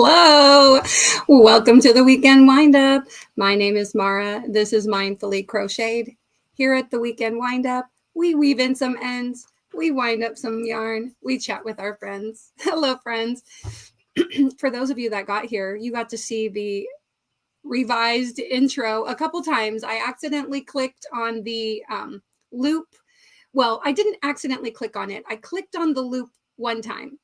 Hello. Welcome to the Weekend WindUp. My name is Mara. This is Mindfully Crocheted. Here at the Weekend WindUp, we weave in some ends, we wind up some yarn, we chat with our friends. Hello, friends. For those of you that got here, you got to see the revised intro a couple times. I accidentally clicked on the loop. Well, I didn't accidentally click on it. I clicked on the loop one time,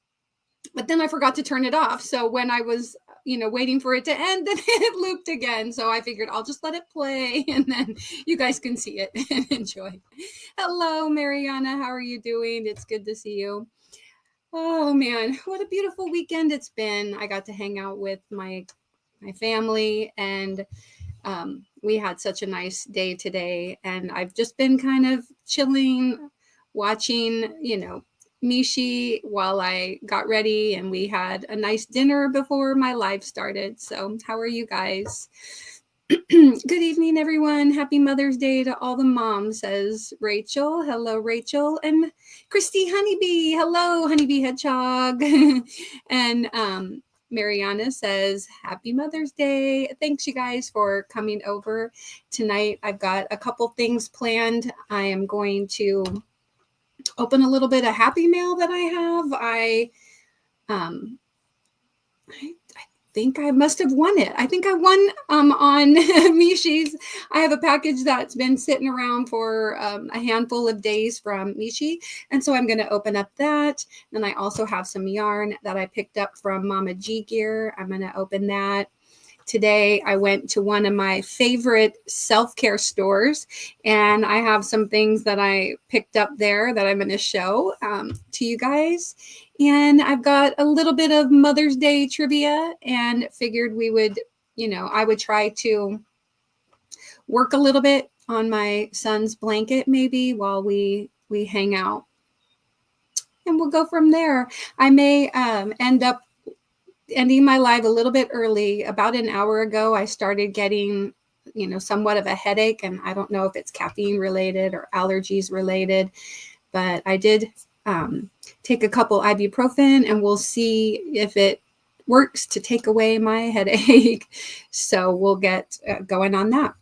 but then I forgot to turn it off. So when I was, waiting for it to end, then it looped again. So I figured I'll just let it play and then you guys can see it and enjoy. Hello, Mariana. How are you doing? It's good to see you. Oh man, what a beautiful weekend it's been. I got to hang out with my family and we had such a nice day today. And I've just been kind of chilling, watching, Mishi while I got ready, and we had a nice dinner before my live started. So how are you guys? Good evening, everyone. Happy Mother's Day to all the moms, says Rachel. Hello, Rachel. And Christy Honeybee. Hello, Honeybee Hedgehog. And Mariana says, Happy Mother's Day. Thanks, you guys, for coming over tonight. I've got a couple things planned. I am going to open a little bit of Happy Mail that I have. I think I must have won it. I think I won on Mishi's. I have a package that's been sitting around for a handful of days from Mishi. And so I'm going to open up that. And I also have some yarn that I picked up from Mama G Gear. I'm going to open that. Today, I went to one of my favorite self-care stores, and I have some things that I picked up there that I'm going to show to you guys. And I've got a little bit of Mother's Day trivia and figured we would, I would try to work a little bit on my son's blanket maybe while we hang out. And we'll go from there. I may end up ending my live a little bit early. About an hour ago, I started getting, somewhat of a headache, and I don't know if it's caffeine related or allergies related, but I did take a couple ibuprofen, and we'll see if it works to take away my headache. So we'll get going on that.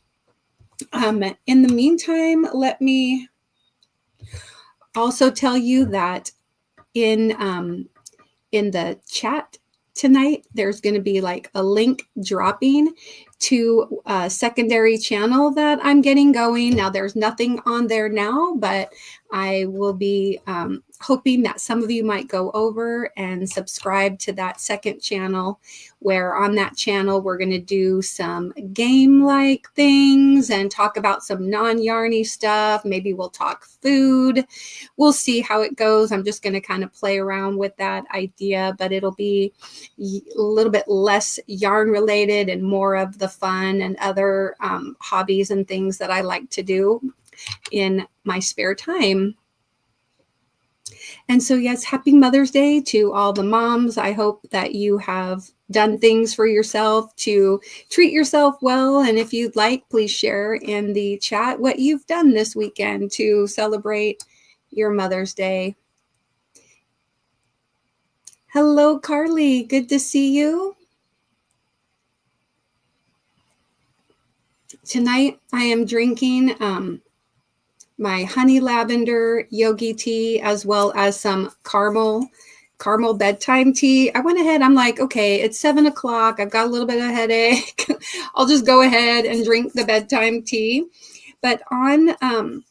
In the meantime, let me also tell you that in the chat tonight, there's going to be like a link dropping to a secondary channel that I'm getting going. Now, there's nothing on there now, but I will be hoping that some of you might go over and subscribe to that second channel, where on that channel, we're going to do some game-like things and talk about some non-yarny stuff. Maybe we'll talk food. We'll see how it goes. I'm just going to kind of play around with that idea, but it'll be a little bit less yarn related and more of the fun and other hobbies and things that I like to do in my spare time. And so, yes, happy Mother's Day to all the moms. I hope that you have done things for yourself to treat yourself well. And if you'd like, please share in the chat what you've done this weekend to celebrate your Mother's Day. Hello, Carly. Good to see you. Tonight, I am drinking my honey lavender yogi tea, as well as some caramel bedtime tea. I went ahead, I'm like, okay, it's 7 o'clock. I've got a little bit of a headache. I'll just go ahead and drink the bedtime tea. But on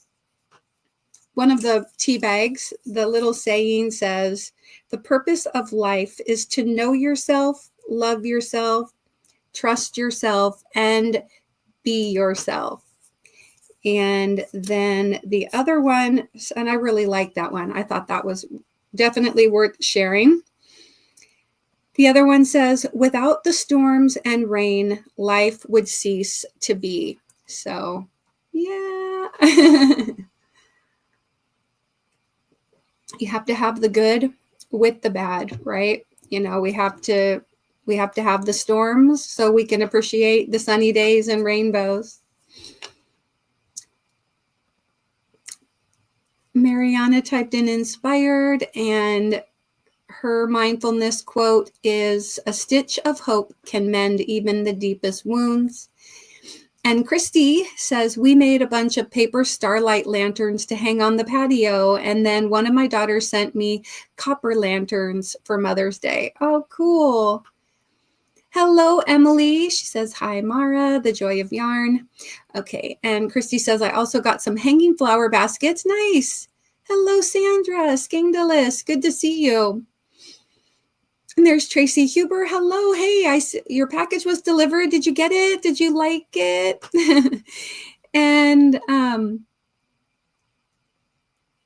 one of the tea bags, the little saying says, the purpose of life is to know yourself, love yourself, trust yourself, and be yourself. And then the other one, and I really like that one. I thought that was definitely worth sharing. The other one says, without the storms and rain, life would cease to be. So, yeah. You have to have the good with the bad, right? We have to have the storms so we can appreciate the sunny days and rainbows. Mariana typed in inspired, and her mindfulness quote is, "A stitch of hope can mend even the deepest wounds." And Christy says, "We made a bunch of paper starlight lanterns to hang on the patio. And then one of my daughters sent me copper lanterns for Mother's Day." Oh, cool. Hello, Emily. She says, "Hi, Mara, the joy of yarn." Okay. And Christy says, "I also got some hanging flower baskets." Nice. Hello, Sandra. Scandalous. Good to see you. And there's Tracy Huber. Hello. Hey, your package was delivered. Did you get it? Did you like it? And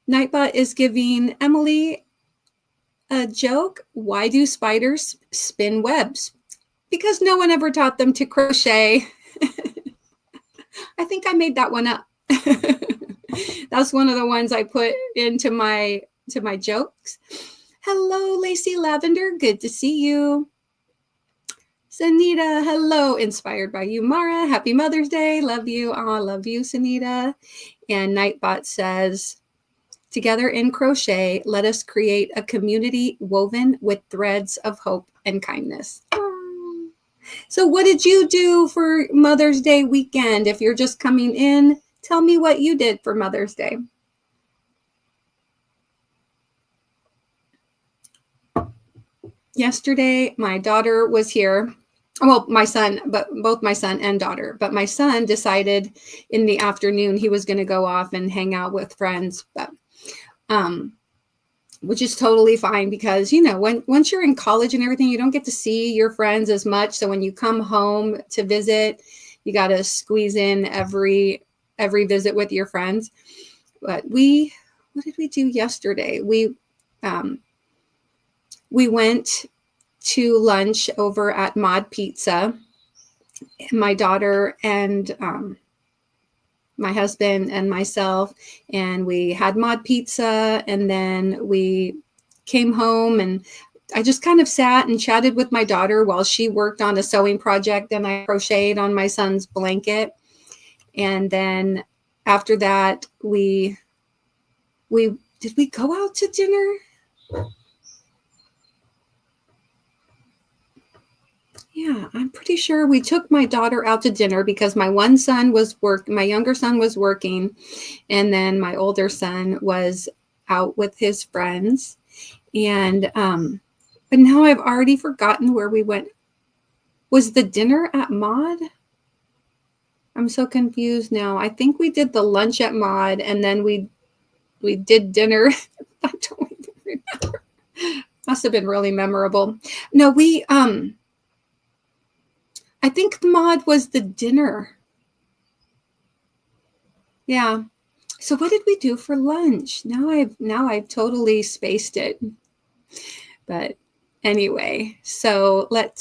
Nightbot is giving Emily a joke. Why do spiders spin webs? Because no one ever taught them to crochet. I think I made that one up. That's one of the ones I put into my jokes. Hello, Lacey Lavender. Good to see you. Sanita, hello. Inspired by you, Mara. Happy Mother's Day. Love you. I love you, Sanita. And Nightbot says, "Together in crochet, let us create a community woven with threads of hope and kindness." So what did you do for Mother's Day weekend? If you're just coming in, tell me what you did for Mother's Day. Yesterday, my daughter was here. Well, my son, but both my son and daughter. But my son decided in the afternoon he was going to go off and hang out with friends. But which is totally fine because, you know, once you're in college and everything, you don't get to see your friends as much. So when you come home to visit, you got to squeeze in every visit with your friends. But what did we do yesterday? We went to lunch over at Mod Pizza. My daughter and my husband and myself, and we had Mod Pizza, and then we came home, and I just kind of sat and chatted with my daughter while she worked on a sewing project, and I crocheted on my son's blanket. And then after that, did we go out to dinner? Yeah, I'm pretty sure we took my daughter out to dinner because my younger son was working, and then my older son was out with his friends. And but now I've already forgotten where we went. Was the dinner at Mod? I'm so confused now. I think we did the lunch at Mod, and then we did dinner. I don't even remember. Must have been really memorable. No, I think Mod was the dinner. Yeah. So what did we do for lunch? Now I've totally spaced it. But anyway, so let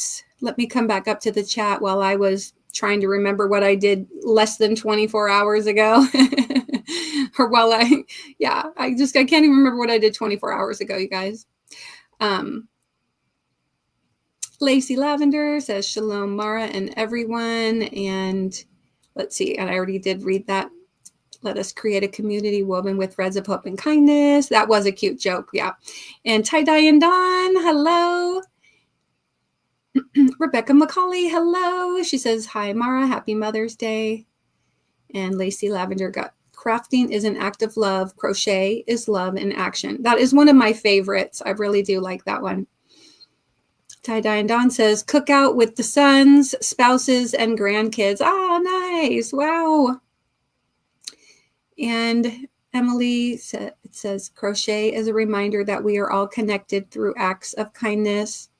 me come back up to the chat while I was trying to remember what I did less than 24 hours ago. Or I can't even remember what I did 24 hours ago, you guys. Lacey Lavender says, "Shalom, Mara and everyone." And let's see, and I already did read that. Let us create a community woven with threads of hope and kindness. That was a cute joke, yeah. And Tie-Dye and Dawn, hello. Rebecca McCauley, hello. She says, "Hi, Mara, happy Mother's Day." And Lacey Lavender got, "Crafting is an act of love. Crochet is love in action." That is one of my favorites. I really do like that one. Tie-Dye and Dawn says, "Cookout with the sons, spouses, and grandkids." Ah, nice. Wow. And Emily says, "Crochet is a reminder that we are all connected through acts of kindness."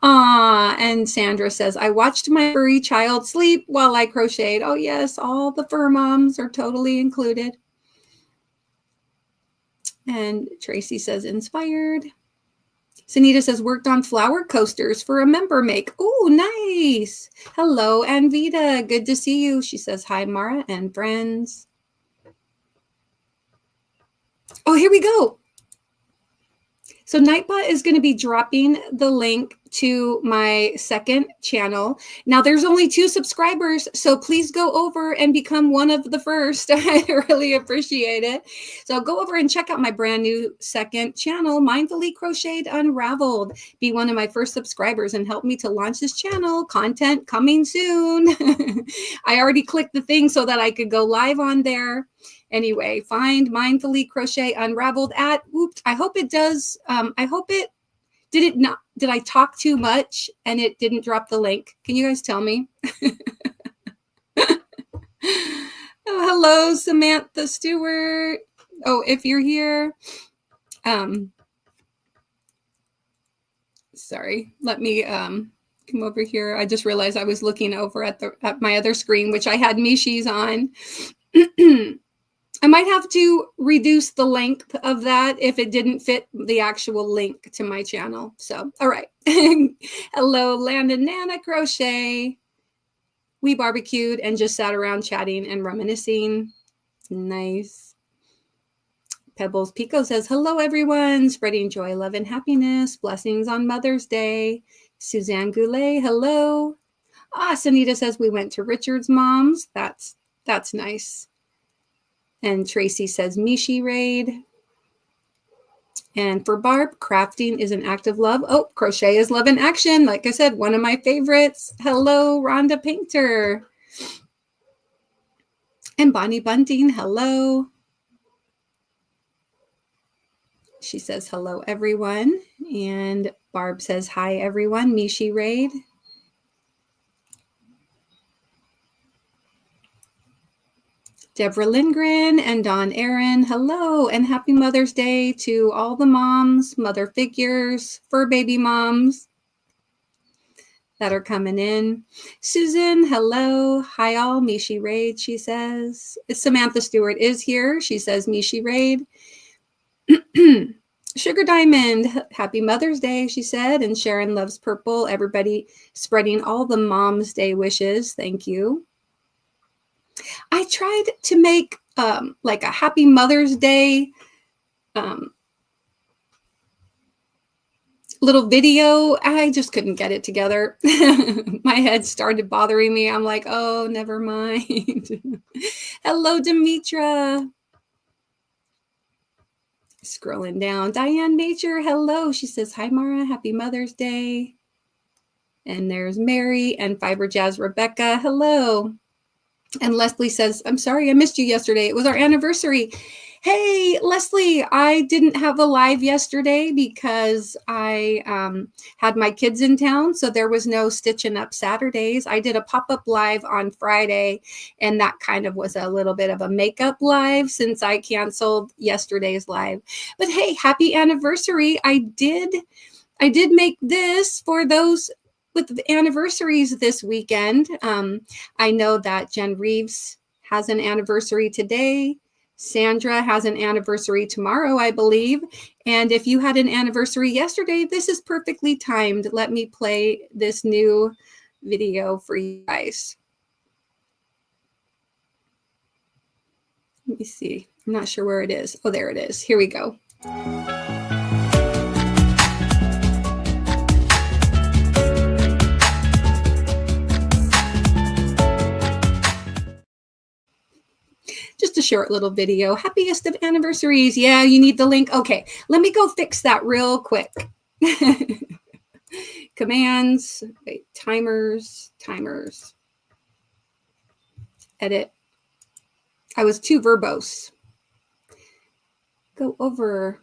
Ah, and Sandra says, "I watched my furry child sleep while I crocheted." Oh, yes, all the fur moms are totally included. And Tracy says, "Inspired." Sunita says, "Worked on flower coasters for a member make." Oh, nice. Hello, Anvita. Good to see you. She says, "Hi, Mara and friends." Oh, here we go. So Nightbot is going to be dropping the link to my second channel. Now there's only 2 subscribers, so please go over and become one of the first. I really appreciate it. So go over and check out my brand new second channel, Mindfully Crocheted Unraveled. Be one of my first subscribers and help me to launch this channel. Content coming soon. I already clicked the thing so that I could go live on there. Anyway, find Mindfully Crochet Unraveled at, oops, I hope it does. I hope it, did I talk too much and it didn't drop the link? Can you guys tell me? Oh, hello, Samantha Stewart. Oh, if you're here, sorry, let me come over here. I just realized I was looking over at my other screen, which I had Mishi's on. I might have to reduce the length of that if it didn't fit the actual link to my channel. So, all right. Hello, Landon Nana Crochet. We barbecued and just sat around chatting and reminiscing. Nice. Pebbles Pico says, hello, everyone. Spreading joy, love, and happiness. Blessings on Mother's Day. Suzanne Goulet, hello. Sanita says, we went to Richard's mom's. That's nice. And Tracy says, Mishi Raid. And for Barb, crafting is an act of love. Oh, crochet is love in action. Like I said, one of my favorites. Hello, Rhonda Painter. And Bonnie Bunting, hello. She says, hello, everyone. And Barb says, hi, everyone. Mishi Raid. Deborah Lindgren and Dawn Aaron, hello, and happy Mother's Day to all the moms, mother figures, fur baby moms that are coming in. Susan, hello. Hi, all. Mishi Raid, she says. Samantha Stewart is here. She says, Mishi Raid. Sugar Diamond, happy Mother's Day, she said. And Sharon loves purple. Everybody spreading all the Mom's Day wishes. Thank you. I tried to make like a happy Mother's Day little video. I just couldn't get it together. My head started bothering me. I'm like, oh, never mind. Hello, Demetra. Scrolling down. Diane Nature, hello. She says, hi, Mara. Happy Mother's Day. And there's Mary and Fiber Jazz Rebecca. Hello. And Leslie says, I'm sorry I missed you yesterday. It was our anniversary. Hey, Leslie, I didn't have a live yesterday because I had my kids in town. So there was no Stitching Up Saturdays. I did a pop-up live on Friday, and that kind of was a little bit of a makeup live since I canceled yesterday's live. But hey, happy anniversary. I did make this for those with anniversaries this weekend. I know that Jen Reeves has an anniversary today. Sandra has an anniversary tomorrow, I believe. And if you had an anniversary yesterday, this is perfectly timed. Let me play this new video for you guys. Let me see. I'm not sure where it is. Oh, there it is. Here we go. Just a short little video. Happiest of anniversaries. Yeah, you need the link. Okay, let me go fix that real quick. Commands, wait, timers. Edit. I was too verbose. Go over.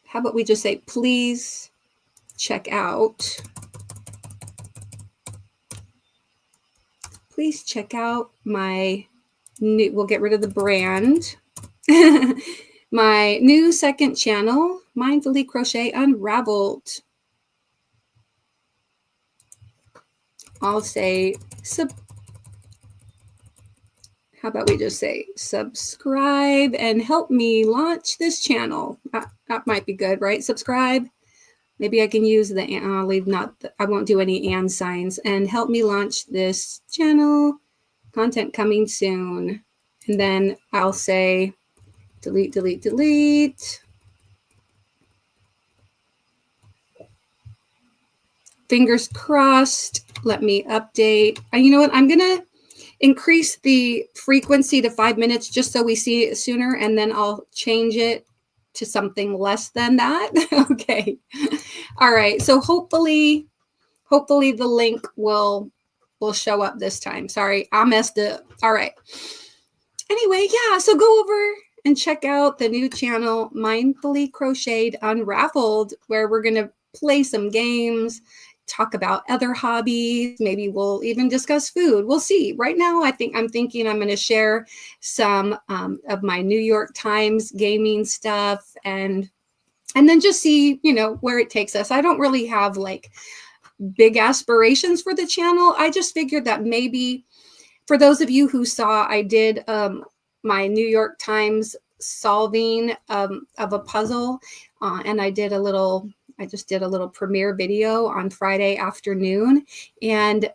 How about we just say, please check out. Please check out my new, we'll get rid of the brand. My new second channel, Mindfully Crochet Unraveled. I'll say, how about we just say subscribe and help me launch this channel. That might be good, right? Subscribe. Maybe I can use the, I'll leave I won't do any and signs, and help me launch this channel. Content coming soon. And then I'll say delete. fingers crossed. Let me update. You know what? I'm going to increase the frequency to 5 minutes just so we see it sooner, and then I'll change it to something less than that. Okay. All right. So hopefully the link will show up this time. Sorry, I messed up. All right. Anyway, yeah, so go over and check out the new channel, Mindfully Crocheted Unraveled, where we're going to play some games, talk about other hobbies. Maybe we'll even discuss food. We'll see. Right now, I'm thinking I'm going to share some of my New York Times gaming stuff, and then just see, where it takes us. I don't really have like big aspirations for the channel. I just figured that maybe for those of you who saw, I did my New York Times solving of a puzzle, and I just did a little premiere video on Friday afternoon, and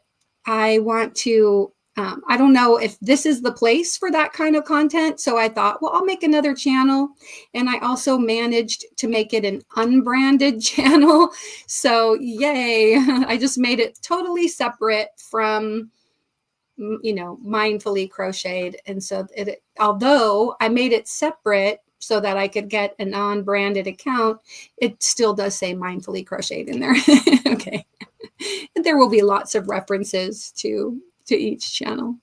I want to, I don't know if this is the place for that kind of content. So I thought, well, I'll make another channel. And I also managed to make it an unbranded channel. So yay, I just made it totally separate from, Mindfully Crocheted. And so although I made it separate so that I could get a non-branded account, it still does say Mindfully Crocheted in there. Okay. And there will be lots of references to each channel.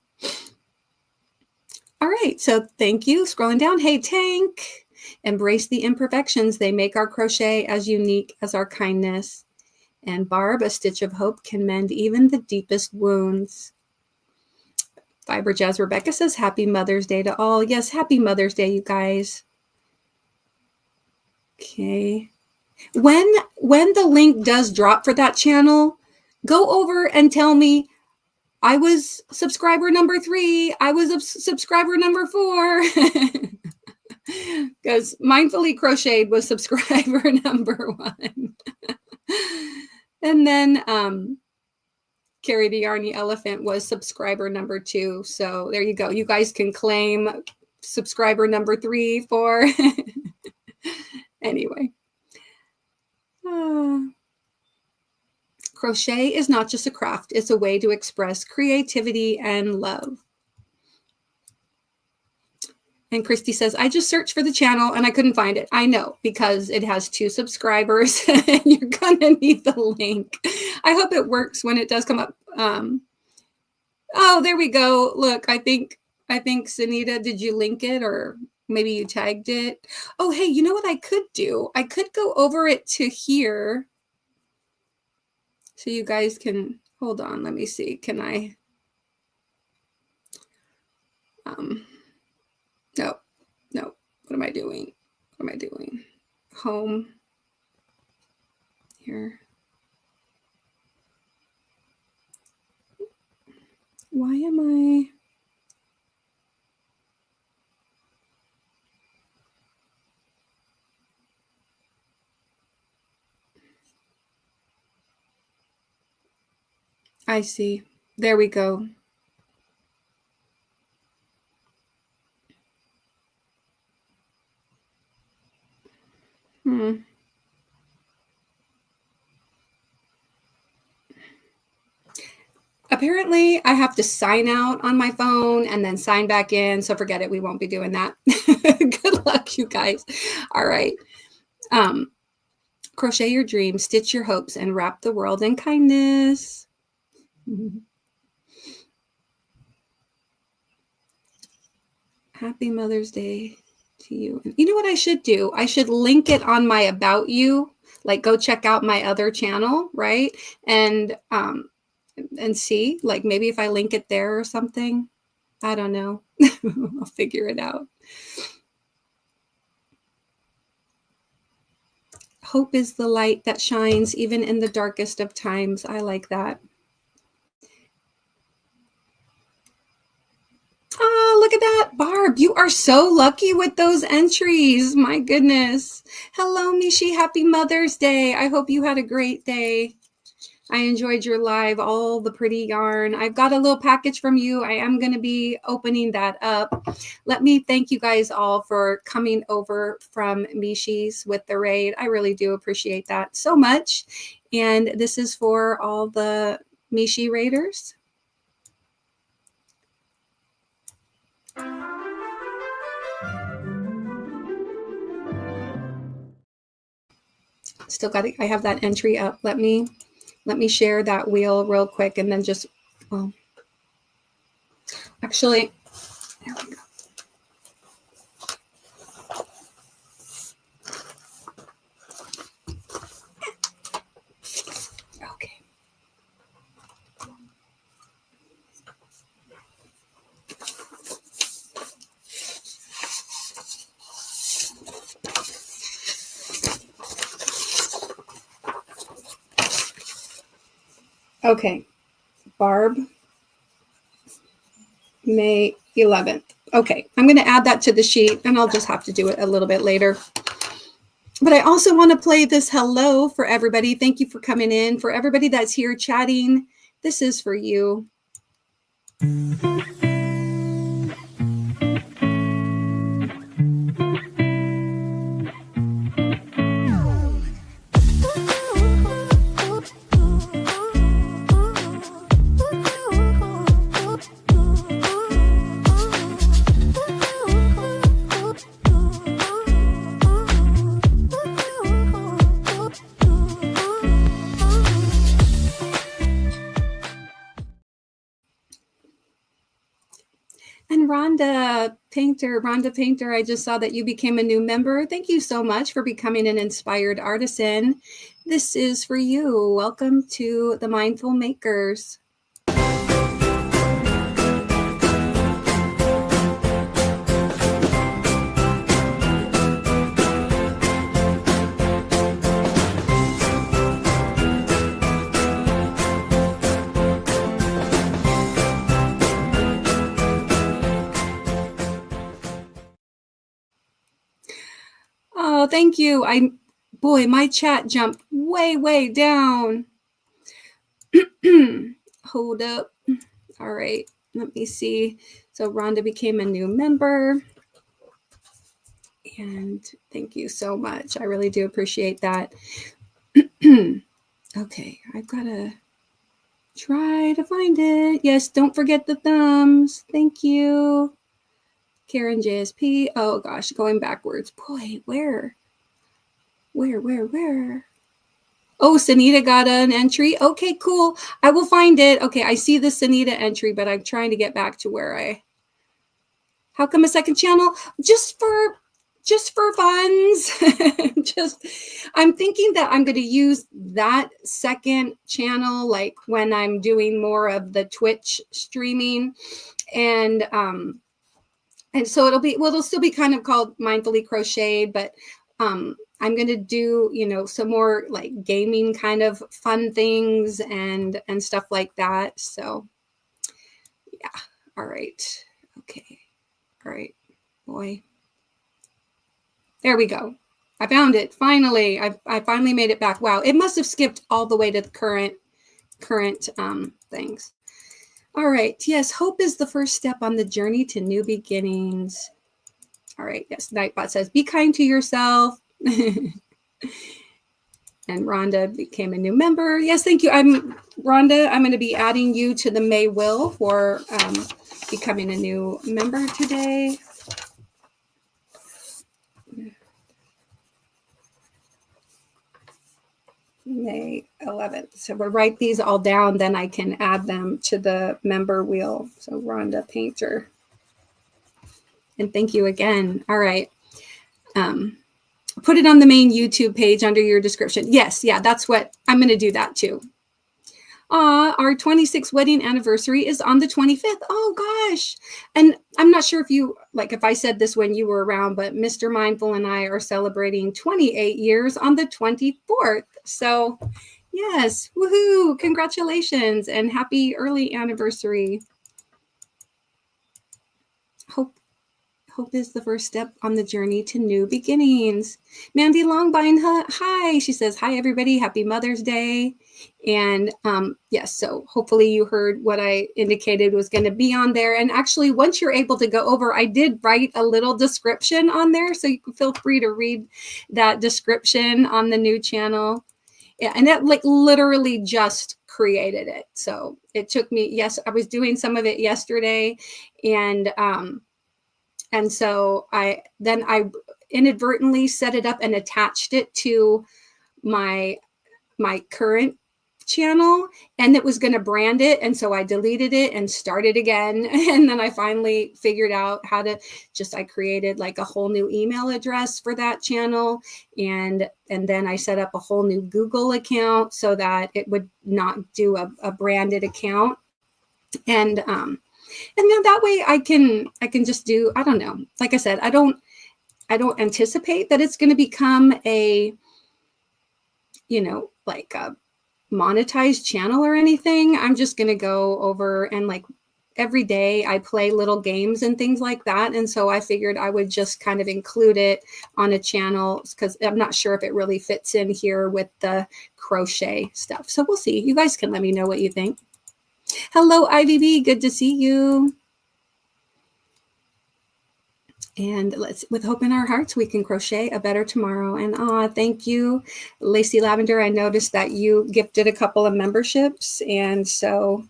All right. So thank you. Scrolling down. Hey, Tank. Embrace the imperfections. They make our crochet as unique as our kindness. And Barb, a stitch of hope can mend even the deepest wounds. Fiber Jazz Rebecca says, Happy Mother's Day to all. Yes, Happy Mother's Day, you guys. Okay. When the link does drop for that channel, go over and tell me, I was subscriber number 3. I was a subscriber number 4. Because Mindfully Crocheted was subscriber number 1. And then Carrie the Yarny Elephant was subscriber number 2. So there you go. You guys can claim subscriber number 3, 4. Anyway. Crochet is not just a craft. It's a way to express creativity and love. And Christy says, I just searched for the channel and I couldn't find it. I know, because it has 2 subscribers and you're going to need the link. I hope it works when it does come up. Oh, there we go. Look, I think Sunita, did you link it, or maybe you tagged it? Oh, hey, you know what I could do? I could go over it to here. So you guys can, hold on, let me see. Can I? No. What am I doing? Home. Here. Why am I see. There we go. Apparently, I have to sign out on my phone and then sign back in. So forget it. We won't be doing that. Good luck, you guys. All right. Crochet your dreams, stitch your hopes, and wrap the world in kindness. Happy Mother's Day to you. You know what I should do? I should link it on my About You. Like, go check out my other channel, right? And see, like, maybe if I link it there or something. I don't know. I'll figure it out. Hope is the light that shines even in the darkest of times. I like that. Oh, look at that. Barb, you are so lucky with those entries. My goodness. Hello, Mishi. Happy Mother's Day. I hope you had a great day. I enjoyed your live, all the pretty yarn. I've got a little package from you. I am going to be opening that up. Let me thank you guys all for coming over from Mishi's with the raid. I really do appreciate that so much. And this is for all the Mishi Raiders. Still got it. I have that entry up. Let me share that wheel real quick, and then just, well, actually, there we go. Okay. Okay, Barb, May 11th. Okay, I'm going to add that to the sheet, and I'll just have to do it a little bit later. But I also want to play this hello for everybody. Thank you for coming in. For everybody that's here chatting, this is for you. And Rhonda Painter, I just saw that you became a new member. Thank you so much for becoming an inspired artisan. This is for you. Welcome to the Mindful Makers. Oh, thank you. Boy, my chat jumped way down. Hold up. All right, let me see. So Rhonda became a new member. And thank you so much. I really do appreciate that. Okay, I've got to try to find it. Yes, don't forget the thumbs. Thank you. Karen JSP. Oh gosh, going backwards. Boy, where? Oh, Sanita got an entry. Okay, cool. I will find it. Okay, I see the Sanita entry, but I'm trying to get back to where how come a second channel? Just for funds. I'm thinking that I'm going to use that second channel like when I'm doing more of the Twitch streaming, and so it'll still be kind of called Mindfully Crocheted, but I'm going to do, some more like gaming kind of fun things and stuff like that. So yeah. All right. Okay. All right, boy. There we go. I found it. Finally, I finally made it back. Wow. It must have skipped all the way to the current things. All right. Yes. Hope is the first step on the journey to new beginnings. All right. Yes. Nightbot says, be kind to yourself. And Rhonda became a new member. Yes. Thank you. Rhonda. I'm going to be adding you to the May will for becoming a new member today. May 11th. So we'll write these all down, then I can add them to the member wheel. So Rhonda Painter. And thank you again. All right. Put it on the main YouTube page under your description. Yes, yeah, that's what I'm going to do that too. Our 26th wedding anniversary is on the 25th. Oh gosh. And I'm not sure if I said this when you were around, but Mr. Mindful and I are celebrating 28 years on the 24th. So yes, woohoo, congratulations and happy early anniversary. Hope is the first step on the journey to new beginnings. Mandy Longbine, hi. She says, hi, everybody. Happy Mother's Day. And yes, so hopefully you heard what I indicated was going to be on there. And actually, once you're able to go over, I did write a little description on there. So you can feel free to read that description on the new channel. Yeah, and that like literally just created it. So it took me, yes, I was doing some of it yesterday, and so I inadvertently set it up and attached it to my current channel, and it was going to brand it, and so I deleted it and started again. And then I finally figured out how to I created like a whole new email address for that channel, and then I set up a whole new Google account so that it would not do a branded account. And then that way I can just do, I don't know, like I said, I don't anticipate that it's going to become a, like a monetized channel or anything. I'm just going to go over and like every day I play little games and things like that. And so I figured I would just kind of include it on a channel, because I'm not sure if it really fits in here with the crochet stuff. So we'll see. You guys can let me know what you think. Hello, IVB. Good to see you. And with hope in our hearts, we can crochet a better tomorrow. And thank you, Lacey Lavender. I noticed that you gifted a couple of memberships. And so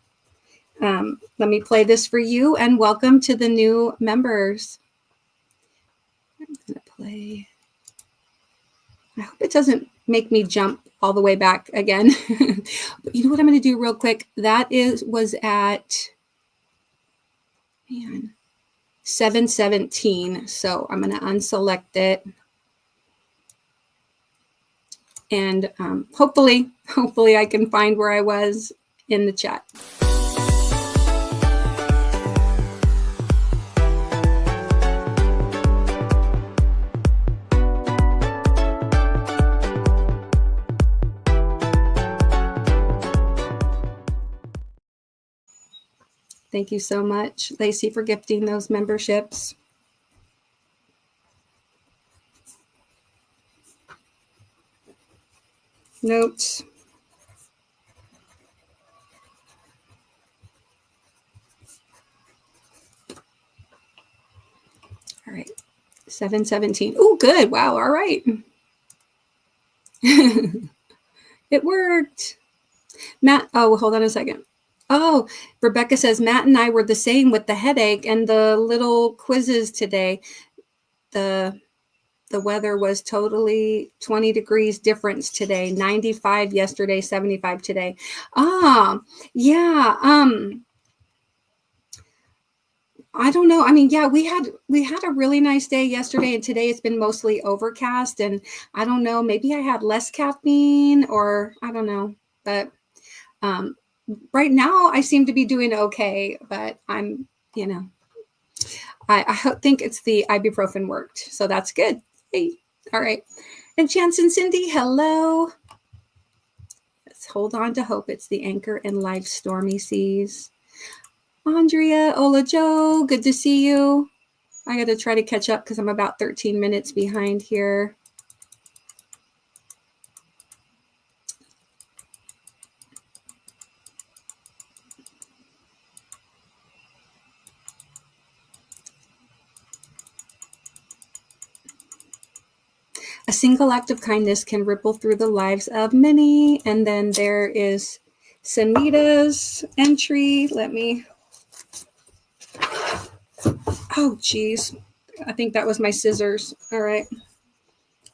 let me play this for you, and welcome to the new members. I'm going to play. I hope it doesn't make me jump all the way back again. But you know what I'm going to do real quick? That was at, 7:17. So I'm going to unselect it. And hopefully I can find where I was in the chat. Thank you so much, Lacey, for gifting those memberships. Notes. All right, 7:17. Oh, good. Wow. All right. It worked. Matt, oh, hold on a second. Oh, Rebecca says, Matt and I were the same with the headache and the little quizzes today. The weather was totally 20 degrees difference today. 95 yesterday, 75 today. Yeah. I don't know. I mean, yeah, we had a really nice day yesterday, and today it's been mostly overcast, and I don't know, maybe I had less caffeine, or I don't know, but right now I seem to be doing okay, but I'm, I think it's the ibuprofen worked. So that's good. Hey, all right. And Chance and Cindy, hello. Let's hold on to hope. It's the anchor in life's stormy seas. Andrea, Ola Joe, good to see you. I got to try to catch up because I'm about 13 minutes behind here. A single act of kindness can ripple through the lives of many. And then there is Sanita's entry. Let me. Oh, geez. I think that was my scissors. All right.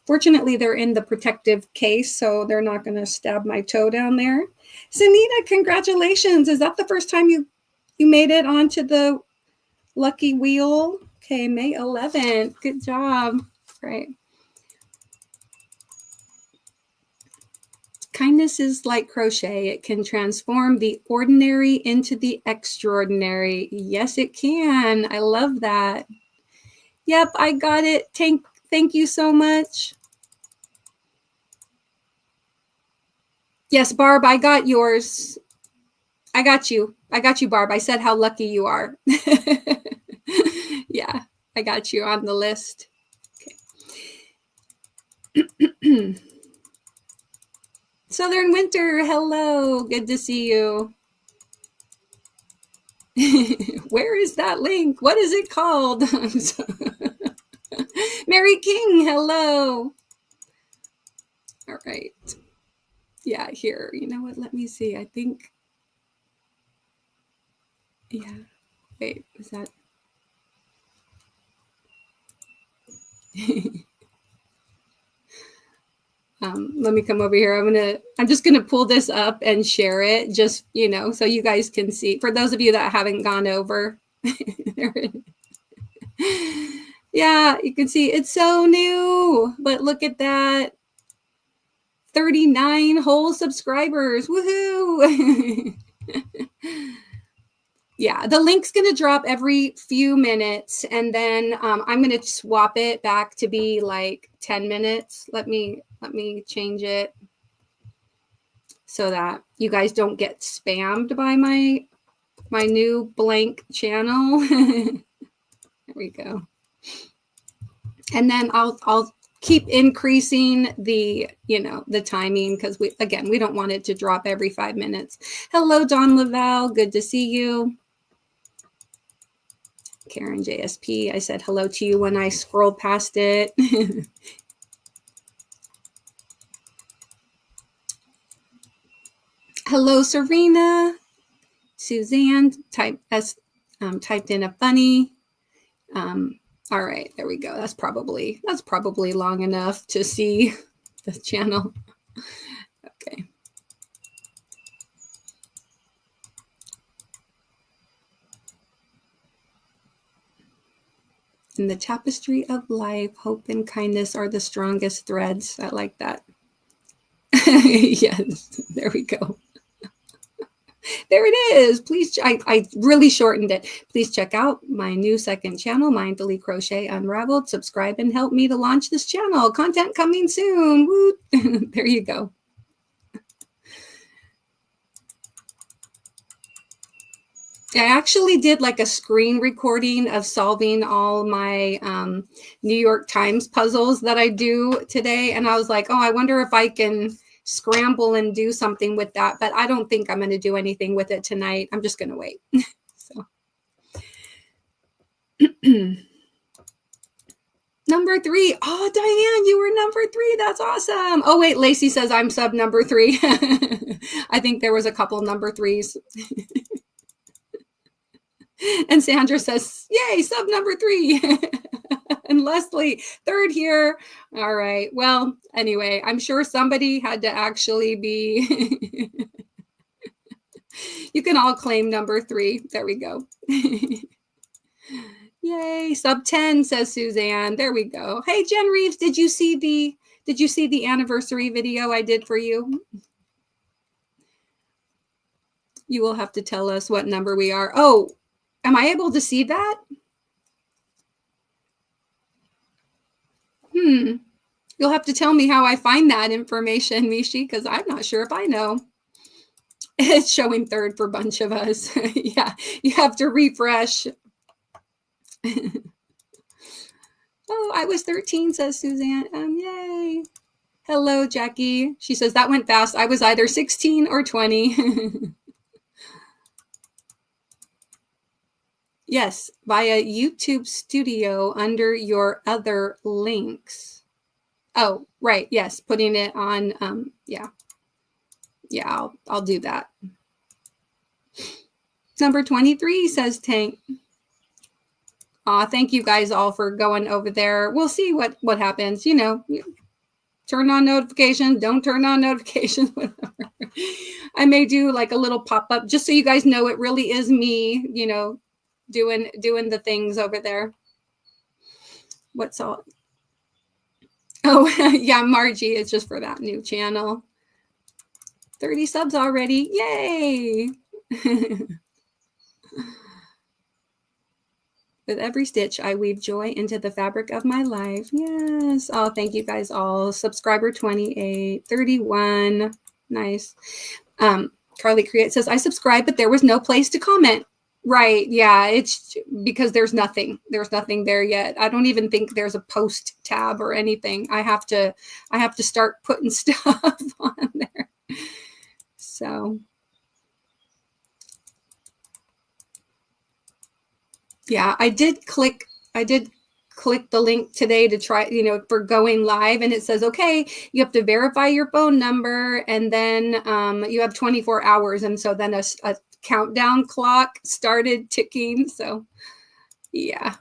Fortunately, they're in the protective case, so they're not going to stab my toe down there. Sanita, congratulations. Is that the first time you made it onto the lucky wheel? Okay, May 11th. Good job. Right. Kindness is like crochet. It can transform the ordinary into the extraordinary. Yes, it can. I love that. Yep, I got it. Thank you so much. Yes, Barb, I got yours. I got you, Barb. I said how lucky you are. Yeah, I got you on the list. Okay. Southern Winter, hello. Good to see you. Where is that link? What is it called? Mary King, hello. All right. Yeah, here, you know what? Let me see. I think, yeah. Wait, is that? Let me come over here. I'm just gonna pull this up and share it, just, you know, so you guys can see. For those of you that haven't gone over, there it is. Yeah, you can see it's so new, but look at that. 39 whole subscribers. Woohoo! Yeah, the link's going to drop every few minutes, and then I'm going to swap it back to be like 10 minutes. Let me change it so that you guys don't get spammed by my new blank channel. There we go. And then I'll keep increasing the, you know, the timing, because we don't want it to drop every 5 minutes. Hello, Don Laval. Good to see you. Karen JSP, I said hello to you when I scrolled past it. Hello, Serena. Suzanne typed in a funny. All right, there we go. That's probably long enough to see the channel. Okay. In the tapestry of life, hope and kindness are the strongest threads. I like that. Yes, there we go. There it is. Please, I really shortened it. Please check out my new second channel, Mindfully Crochet Unraveled. Subscribe and help me to launch this channel. Content coming soon. Woo. There you go. I actually did like a screen recording of solving all my New York Times puzzles that I do today. And I was like, oh, I wonder if I can scramble and do something with that. But I don't think I'm going to do anything with it tonight. I'm just going to wait. So. Number 3. Oh, Diane, you were number 3. That's awesome. Oh, wait, Lacey says I'm sub number 3. I think there was a couple number 3s. And Sandra says, yay, sub number 3. And Leslie, 3rd here. All right. Well, anyway, I'm sure somebody had to actually be. You can all claim number 3. There we go. Yay, sub 10, says Suzanne. There we go. Hey, Jen Reeves, did you see the anniversary video I did for you? You will have to tell us what number we are. Oh, am I able to see that? You'll have to tell me how I find that information, Mishi, because I'm not sure if I know. It's showing 3rd for a bunch of us. Yeah, you have to refresh. Oh, I was 13, says Suzanne. Yay. Hello, Jackie. She says, that went fast. I was either 16 or 20. Yes, via YouTube Studio under your other links. Oh, right. Yes, putting it on. Yeah. Yeah, I'll do that. Number 23, says Tank. Thank you guys all for going over there. We'll see what happens. You know, turn on notifications, don't turn on notifications, whatever. I may do like a little pop-up just so you guys know it really is me, you know, doing the things over there. What's all? Oh, yeah, Margie, it's just for that new channel. 30 subs already. Yay. With every stitch, I weave joy into the fabric of my life. Yes. Oh, thank you guys all. Subscriber 28, 31. Nice. Carly Create says, I subscribed, but there was no place to comment. Right. Yeah. It's because there's nothing there yet. I don't even think there's a post tab or anything. I have to start putting stuff on there. So. Yeah, I did click the link today to try, for going live, and it says, okay, you have to verify your phone number, and then you have 24 hours. And so then a countdown clock started ticking. So yeah.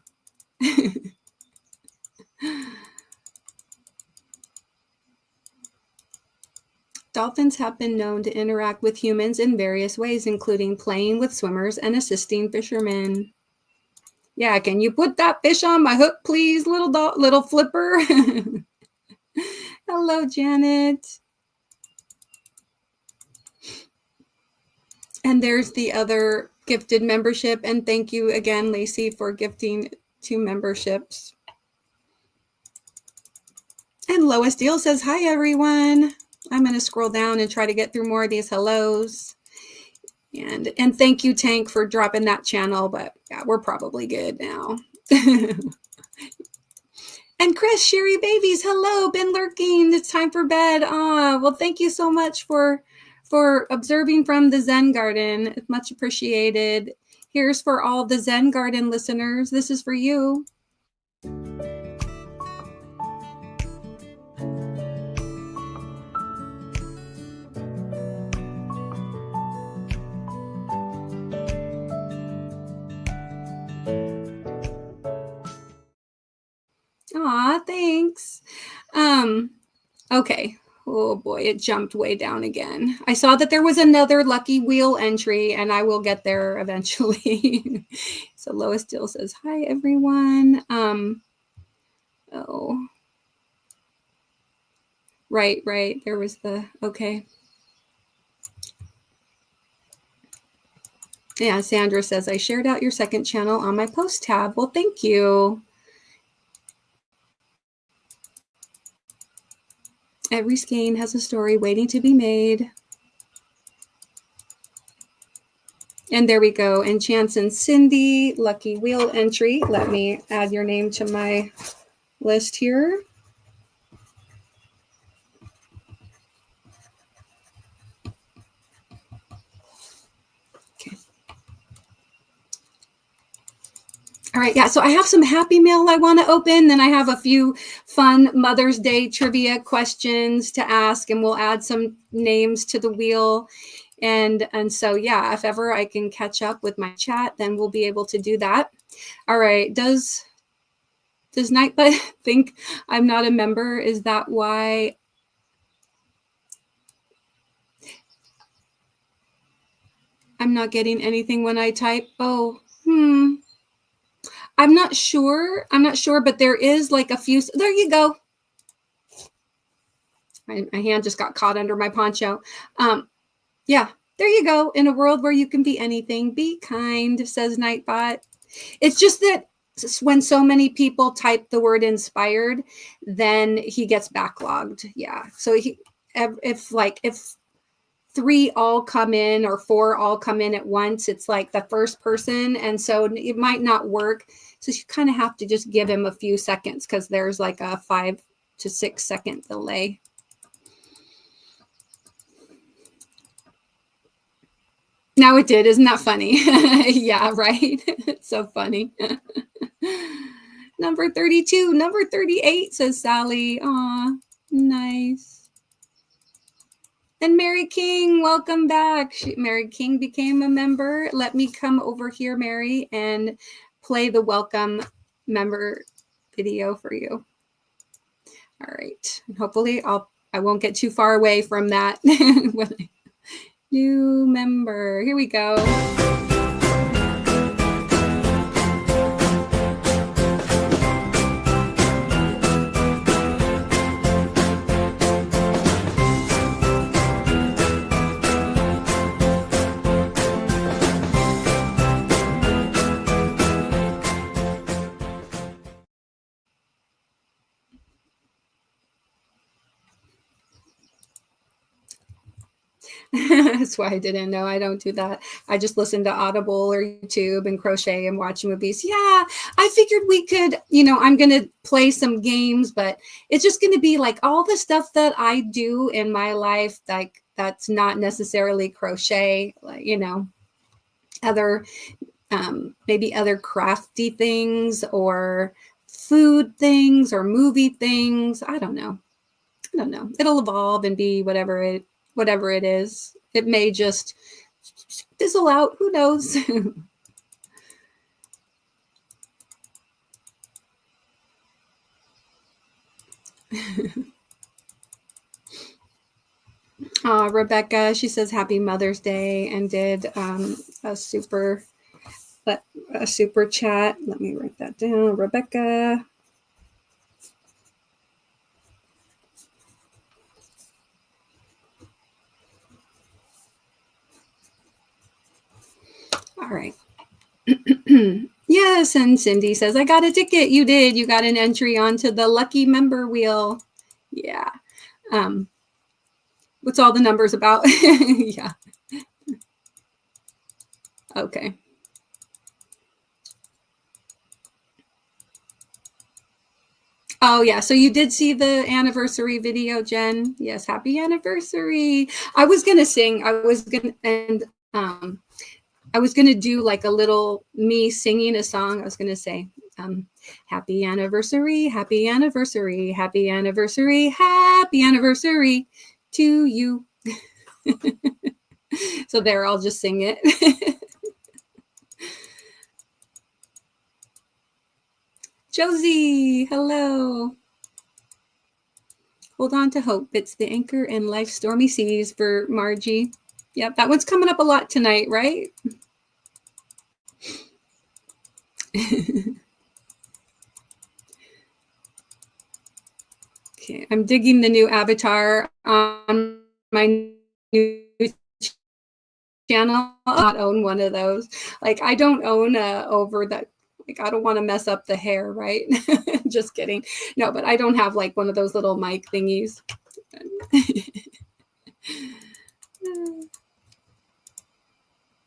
Dolphins have been known to interact with humans in various ways, including playing with swimmers and assisting fishermen. Yeah, can you put that fish on my hook, please, little flipper? Hello, Janet. And there's the other gifted membership. And thank you again, Lacey, for gifting 2 memberships. And Lois Deal says, hi, everyone. I'm going to scroll down and try to get through more of these hellos. And thank you, Tank, for dropping that channel. But yeah, we're probably good now. And Chris, Sherry Babies, hello, been lurking. It's time for bed. Well, thank you so much for observing from the Zen Garden. It's much appreciated. Here's for all the Zen Garden listeners. This is for you. Aw, thanks. Okay. Oh boy, it jumped way down again. I saw that there was another lucky wheel entry, and I will get there eventually. So Lois Dill says, hi, everyone. Oh. Right. There was okay. Yeah, Sandra says, I shared out your second channel on my post tab. Well, thank you. Every skein has a story waiting to be made. And there we go. And Chance and Cindy, lucky wheel entry. Let me add your name to my list here. Okay. All right, yeah, so I have some happy mail I want to open. Then I have a few fun Mother's Day trivia questions to ask, and we'll add some names to the wheel. And so, yeah, if ever I can catch up with my chat, then we'll be able to do that. All right, does Nightbud think I'm not a member? Is that why? I'm not getting anything when I type? Oh, I'm not sure, but there is like a few. There you go. My hand just got caught under my poncho. Yeah, there you go. In a world where you can be anything, be kind, says Nightbot. It's just that when so many people type the word inspired, then he gets backlogged. Yeah. So if 3 all come in or 4 all come in at once, it's like the first person. And so it might not work. So you kind of have to just give him a few seconds, because there's like a 5 to 6 second delay. Now it did. Isn't that funny? Yeah, right. It's so funny. Number 32, number 38, says Sally. Aw, nice. And Mary King, welcome back. Mary King became a member. Let me come over here, Mary, and play the welcome member video for you. All right. Hopefully I won't get too far away from that. New member. Here we go. That's why I didn't know. I don't do that. I just listen to Audible or YouTube and crochet and watch movies. Yeah, I figured we could, I'm going to play some games, but it's just going to be like all the stuff that I do in my life, like that's not necessarily crochet, like, other, maybe other crafty things or food things or movie things. I don't know. It'll evolve and be whatever it is. It may just fizzle out. Who knows? Rebecca, she says Happy Mother's Day and did a super chat. Let me write that down. Rebecca. All right. Yes, and Cindy says, I got a ticket. You did. You got an entry onto the lucky member wheel. Yeah. What's all the numbers about? Yeah. Okay. Oh yeah, so you did see the anniversary video, Jen? Yes, happy anniversary. I was gonna sing. I was gonna do like a little me singing a song. I was gonna say, happy anniversary, happy anniversary, happy anniversary, happy anniversary to you. So there, I'll just sing it. Josie, hello. Hold on to hope. It's the anchor in life's stormy seas for Margie. Yep, that one's coming up a lot tonight, right? Okay, I'm digging the new avatar on my new channel. I don't own one of those. Like, I don't own over that. Like, I don't want to mess up the hair, right? Just kidding. No, but I don't have like one of those little mic thingies.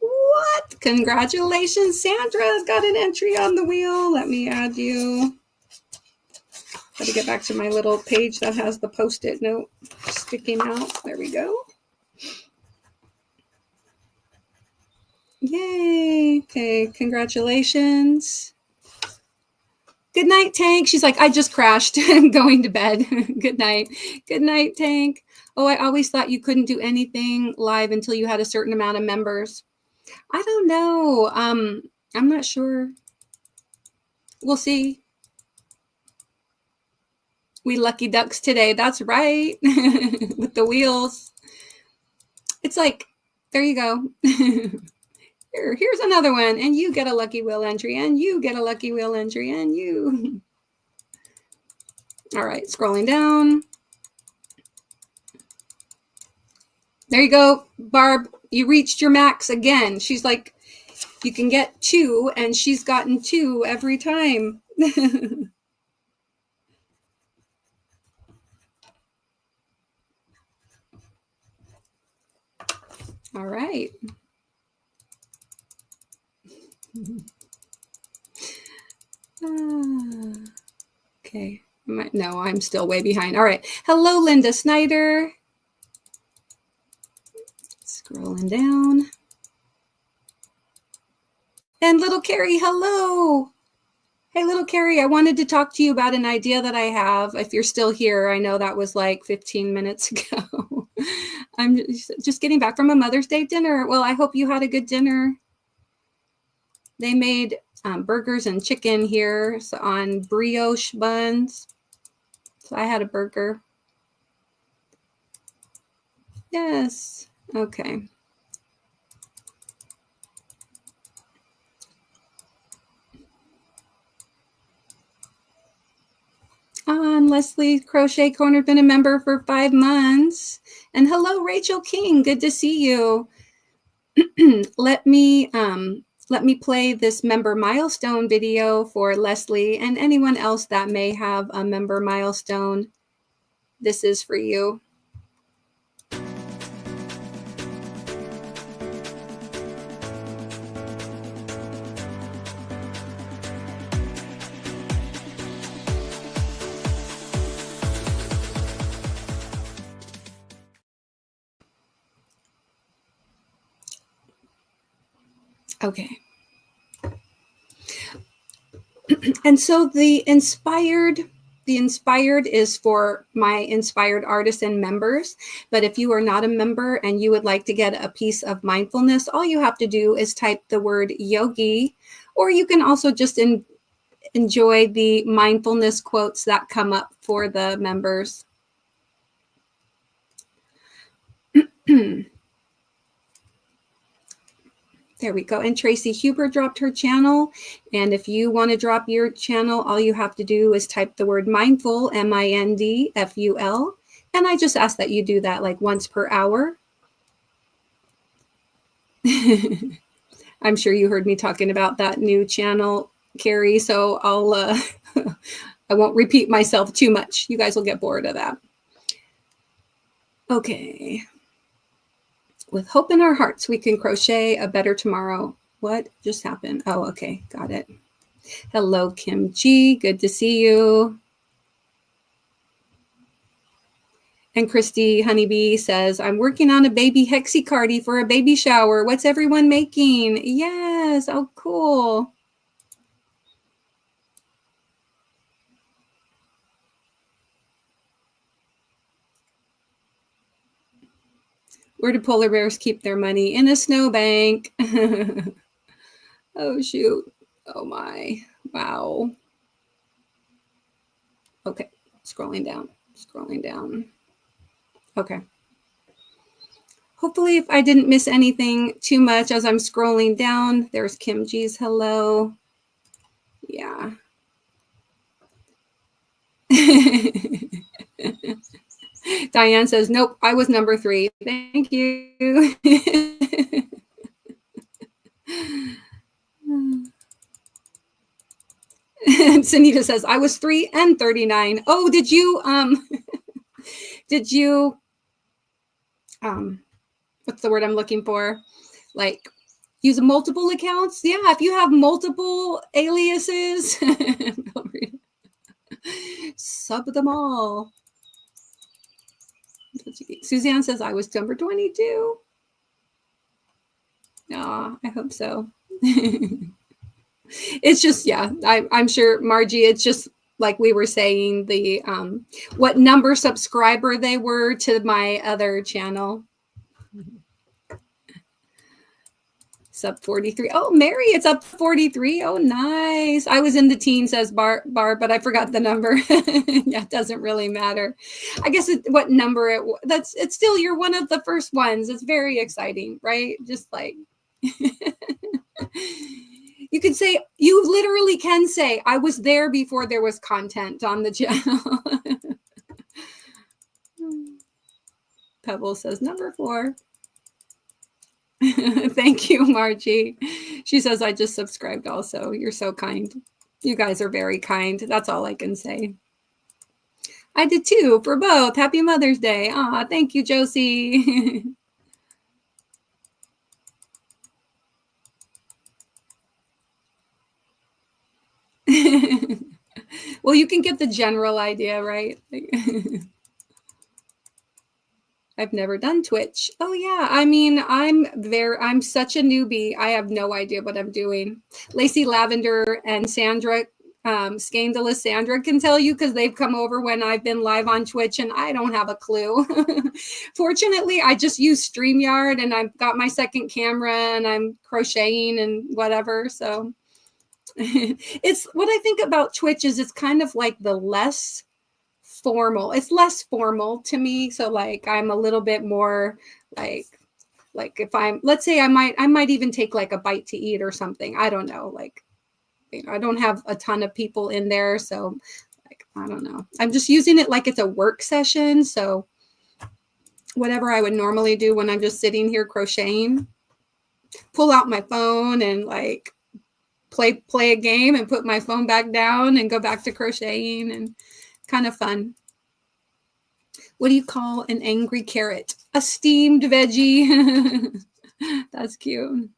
What? Congratulations, Sandra's got an entry on the wheel. Let me add you. Got to get back to my little page that has the Post-it note sticking out. There we go. Yay. Okay, congratulations. Good night, Tank. She's like, I just crashed. I'm going to bed. Good night. Good night, Tank. Oh, I always thought you couldn't do anything live until you had a certain amount of members. I don't know. I'm not sure. We'll see. We lucky ducks today. That's right. With the wheels. It's like, there you go. Here's another one. And you get a lucky wheel entry. And you get a lucky wheel entry. And you. All right. Scrolling down. There you go, Barb. You reached your max again. She's like, you can get 2. And she's gotten 2 every time. All right. Okay. No, I'm still way behind. All right. Hello, Linda Snyder. Scrolling down. And little Carrie, hello. Hey, little Carrie, I wanted to talk to you about an idea that I have. If you're still here, I know that was like 15 minutes ago. I'm just getting back from a Mother's Day dinner. Well, I hope you had a good dinner. They made burgers and chicken here on brioche buns. So I had a burger. Yes. Okay. Leslie Crochet Corner, been a member for 5 months. And hello, Rachel King. Good to see you. Let me play this member milestone video for Leslie and anyone else that may have a member milestone. This is for you. Okay. And so the inspired is for my Inspired Artisan members. But if you are not a member and you would like to get a piece of mindfulness, all you have to do is type the word yogi, or you can also just enjoy the mindfulness quotes that come up for the members. There we go. And Tracy Huber dropped her channel. And if you want to drop your channel, all you have to do is type the word mindful, MINDFUL. And I just ask that you do that like once per hour. I'm sure you heard me talking about that new channel, Carrie. So I'll I won't repeat myself too much. You guys will get bored of that. Okay. With hope in our hearts, we can crochet a better tomorrow. What just happened? Oh, okay. Got it. Hello, Kim G. Good to see you. And Christy Honeybee says, I'm working on a baby hexie-cardi for a baby shower. What's everyone making? Yes. Oh, cool. Where do polar bears keep their money? In a snowbank. Oh, shoot. Oh, my. Wow. Okay. Scrolling down. Okay. Hopefully, if I didn't miss anything too much as I'm scrolling down, there's Kim G's hello. Yeah. Diane says, nope, I was number 3. Thank you. And Sunita says, I was 3 and 39. Oh, did you, what's the word I'm looking for? Like, use multiple accounts? Yeah, if you have multiple aliases, sub them all. Suzanne says, I was number 22. Oh, I hope so. It's just, yeah, I'm sure, Margie, it's just like we were saying, the what number subscriber they were to my other channel. Sub 43. Oh, Mary, it's up 43. Oh, nice. I was in the teen, says Barb, but I forgot the number. Yeah, it doesn't really matter. I guess what number it's still, you're one of the first ones. It's very exciting, right? Just like you could say, you literally can say, I was there before there was content on the channel. Pebble says number 4. Thank you, Margie. She says, I just subscribed also. You're so kind. You guys are very kind. That's all I can say. I did too, for both. Happy Mother's Day. Aw, thank you, Josie. Well, you can get the general idea, right? I've never done Twitch. Oh yeah. I mean, I'm such a newbie. I have no idea what I'm doing. Lacey Lavender and Sandra, Scandalous Sandra can tell you, because they've come over when I've been live on Twitch and I don't have a clue. Fortunately, I just use StreamYard and I've got my second camera and I'm crocheting and whatever. So it's what I think about Twitch is it's kind of like the less formal. It's less formal to me. So like I'm a little bit more like if I'm, let's say I might even take like a bite to eat or something. I don't know. Like, you know, I don't have a ton of people in there. So like, I don't know. I'm just using it like it's a work session. So whatever I would normally do when I'm just sitting here crocheting, pull out my phone and like play a game and put my phone back down and go back to crocheting, and kind of fun. What do you call an angry carrot? A steamed veggie. That's cute.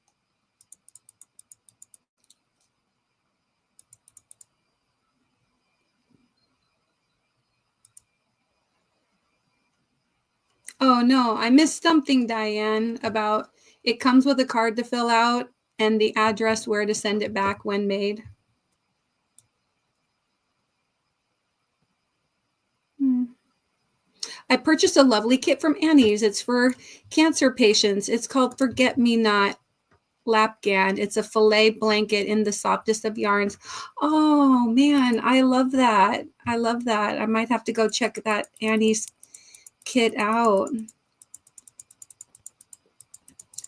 Oh no, I missed something, Diane, about it comes with a card to fill out and the address where to send it back when made. I purchased a lovely kit from Annie's. It's for cancer patients. It's called Forget Me Not Lapgan. It's a filet blanket in the softest of yarns. Oh man, I love that. I love that. I might have to go check that Annie's kit out.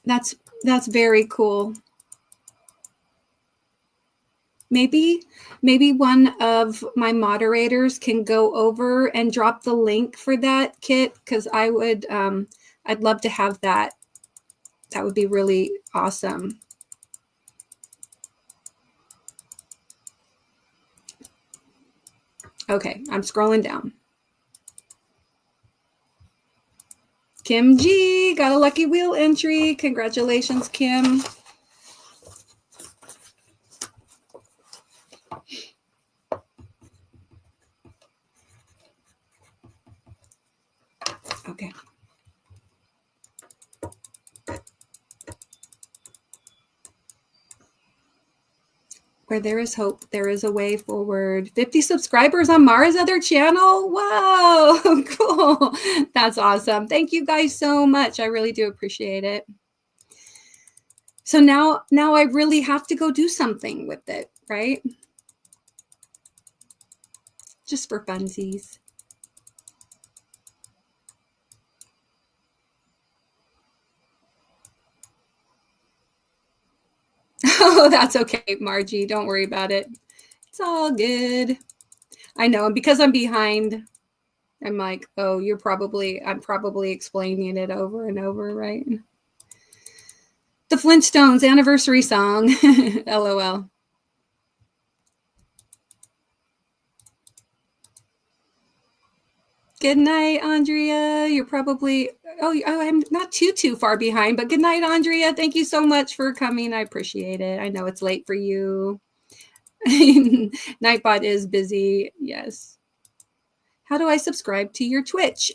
That's very cool. Maybe one of my moderators can go over and drop the link for that kit, because I would I'd love to have that. That would be really awesome. Okay, I'm scrolling down. Kim G got a lucky wheel entry. Congratulations, Kim. Okay. Where there is hope, there is a way forward. 50 subscribers on Mara's other channel. Wow, cool. That's awesome. Thank you guys so much. I really do appreciate it. So now I really have to go do something with it, right? Just for funsies. Oh, that's okay, Margie. Don't worry about it. It's all good. I know. And because I'm behind, I'm like, oh, I'm probably explaining it over and over, right? The Flintstones anniversary song. LOL. Good night, Andrea. You're probably, I'm not too far behind, but good night, Andrea. Thank you so much for coming. I appreciate it. I know it's late for you. Nightbot is busy. Yes. How do I subscribe to your Twitch?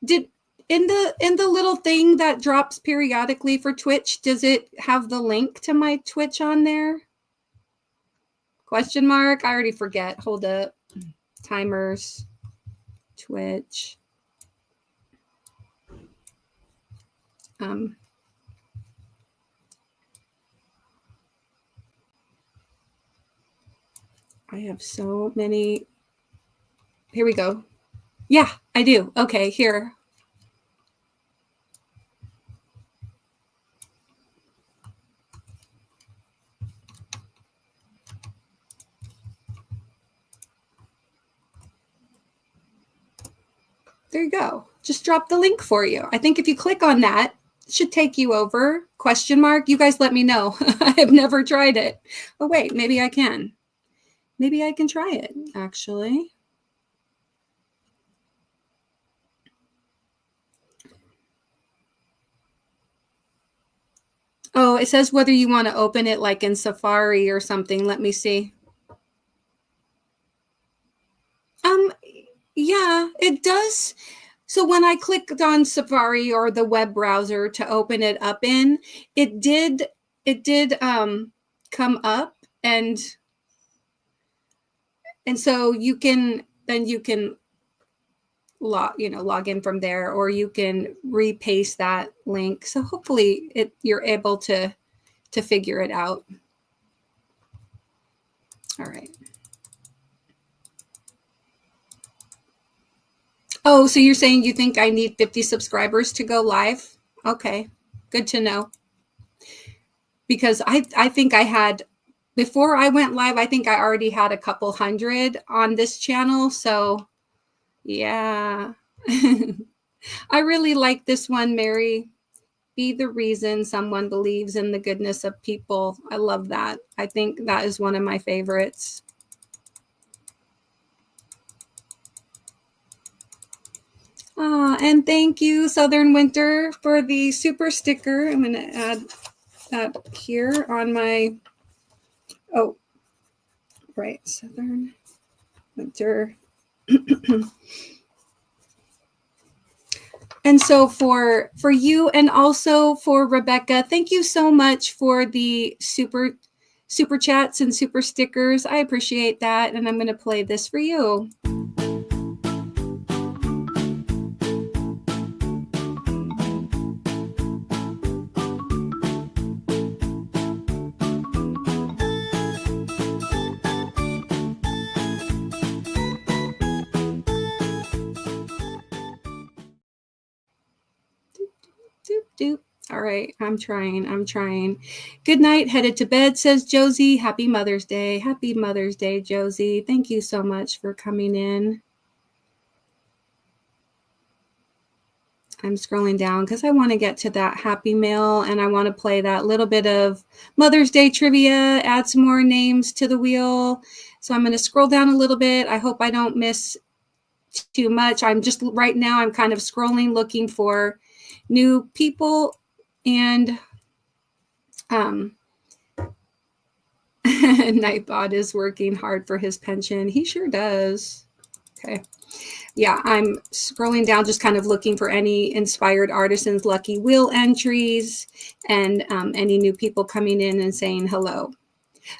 Did in the little thing that drops periodically for Twitch, does it have the link to my Twitch on there? Question mark. I already forget. Hold up. Timers. Twitch. I have so many. Here we go. Yeah, I do. Okay, here. There you go. Just drop the link for you. I think if you click on that, it should take you over. Question mark. You guys let me know. I have never tried it. Oh, wait, maybe I can. Maybe I can try it, actually. Oh, it says whether you want to open it like in Safari or something. Let me see. Yeah, it does. So when I clicked on Safari or the web browser to open it up in, it did come up, and so you can log in from there, or you can repaste that link. So hopefully you're able to figure it out. All right. Oh, so you're saying you think I need 50 subscribers to go live? Okay, good to know. Because I think I had, before I went live, I think I already had a couple hundred on this channel. So yeah. I really like this one, Mary. Be the reason someone believes in the goodness of people. I love that. I think that is one of my favorites. And thank you, Southern Winter, for the super sticker. I'm going to add that here on my, oh, right, Southern Winter. And so for you, and also for Rebecca, thank you so much for the super super chats and super stickers. I appreciate that. And I'm going to play this for you. Doop, doop. All right, I'm trying. Good night, headed to bed, says Josie. Happy Mother's Day. Happy Mother's Day, Josie. Thank you so much for coming in. I'm scrolling down because I want to get to that happy mail, and I want to play that little bit of Mother's Day trivia, add some more names to the wheel. So I'm going to scroll down a little bit. I hope I don't miss too much. I'm just right now, I'm kind of scrolling, looking for new people. And Nightbot is working hard for his pension. He sure does. Okay. Yeah, I'm scrolling down, just kind of looking for any inspired artisans, lucky wheel entries, and any new people coming in and saying hello.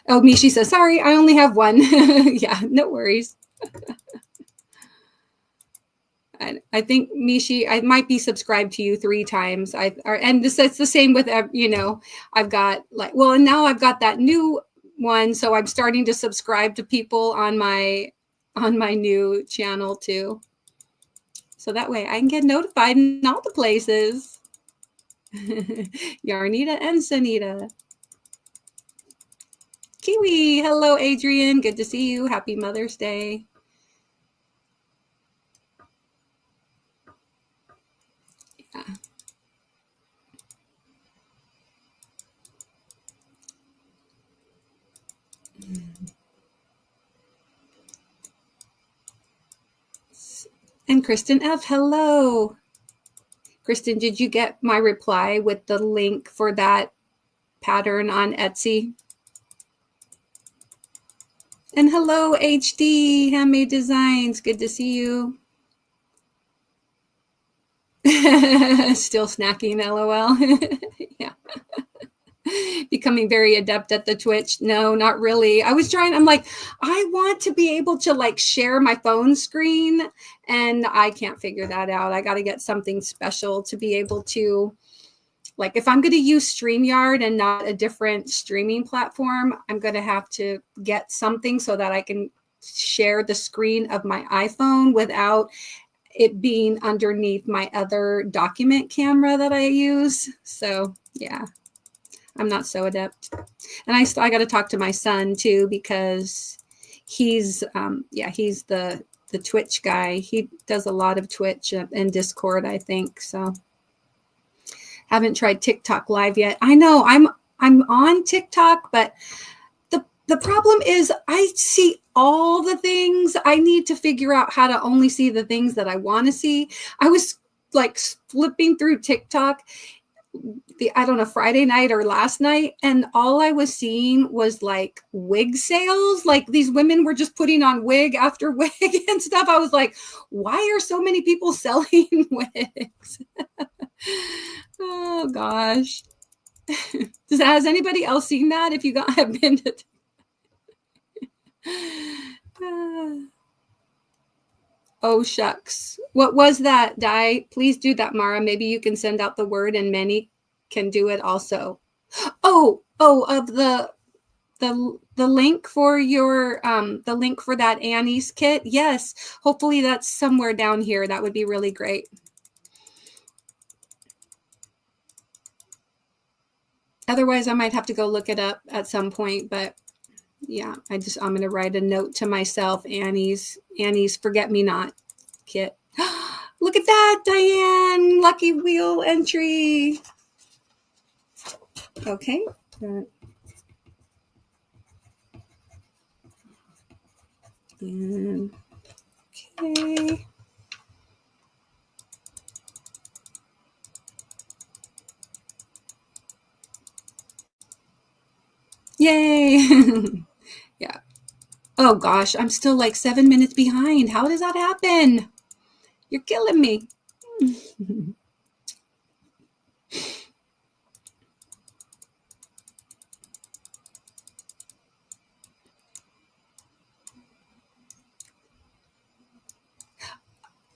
Oh, Mishi says, sorry, I only have one. Yeah, no worries. I think Mishi, I might be subscribed to you 3 times. And it's the same with, I've got and now I've got that new one. So I'm starting to subscribe to people on my new channel too. So that way I can get notified in all the places. Yarnita and Sanita. Kiwi, hello Adrian, good to see you. Happy Mother's Day. Yeah. And Kristen F, hello. Kristen, did you get my reply with the link for that pattern on Etsy? And hello, HD Handmade Designs. Good to see you. Still snacking, LOL. Yeah. Becoming very adept at the Twitch. No, not really. I'm like, I want to be able to share my phone screen, and I can't figure that out. I got to get something special to be able to, if I'm going to use StreamYard and not a different streaming platform, I'm going to have to get something so that I can share the screen of my iPhone without it being underneath my other document camera that I use. So yeah, I'm not so adept. And I got to talk to my son too, because he's the Twitch guy. He does a lot of Twitch and Discord, I think. So haven't tried TikTok live yet. I know I'm on TikTok, but the problem is I see all the things. I need to figure out how to only see the things that I want to see. I was flipping through TikTok Friday night or last night, and all I was seeing was wig sales. These women were just putting on wig after wig and stuff. I was like, why are so many people selling wigs? Oh gosh. Has anybody else seen that? If you have been to oh shucks, what was that, Di? Please do that, Mara. Maybe you can send out the word and many can do it also. Of the link for your the link for that Annie's kit. Yes, hopefully that's somewhere down here. That would be really great. Otherwise I might have to go look it up at some point, but yeah, I'm going to write a note to myself. Annie's Forget Me Not kit. Look at that, Diane, lucky wheel entry. Okay. Okay. Yay. Yeah. Oh gosh, I'm still 7 minutes behind. How does that happen? You're killing me.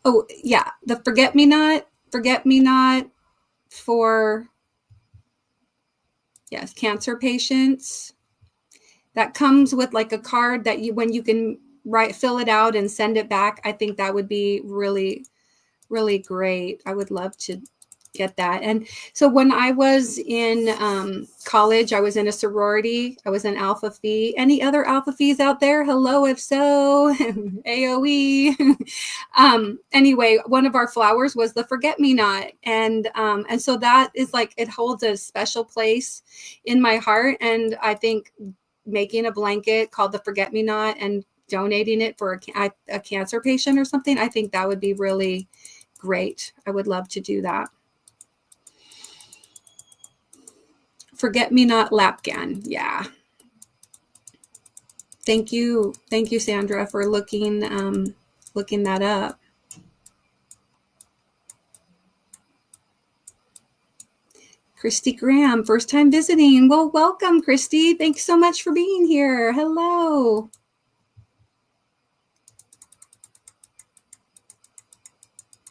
Oh, yeah, the forget-me-not for, yes, cancer patients. That comes with like a card that when you can fill it out and send it back. I think that would be really, really great. I would love to get that. And so when I was in college, I was in a sorority. I was in Alpha Phi. Any other Alpha Phis out there? Hello, if so, AOE. Anyway, one of our flowers was the forget-me-not, and so that is like, it holds a special place in my heart. And I think making a blanket called the forget-me-not and donating it for a cancer patient or something, I think that would be really great. I would love to do that. Forget-me-not lapgan. Yeah. Thank you, Sandra, for looking that up. Christy Graham, first time visiting. Well, welcome, Christy. Thanks so much for being here. Hello.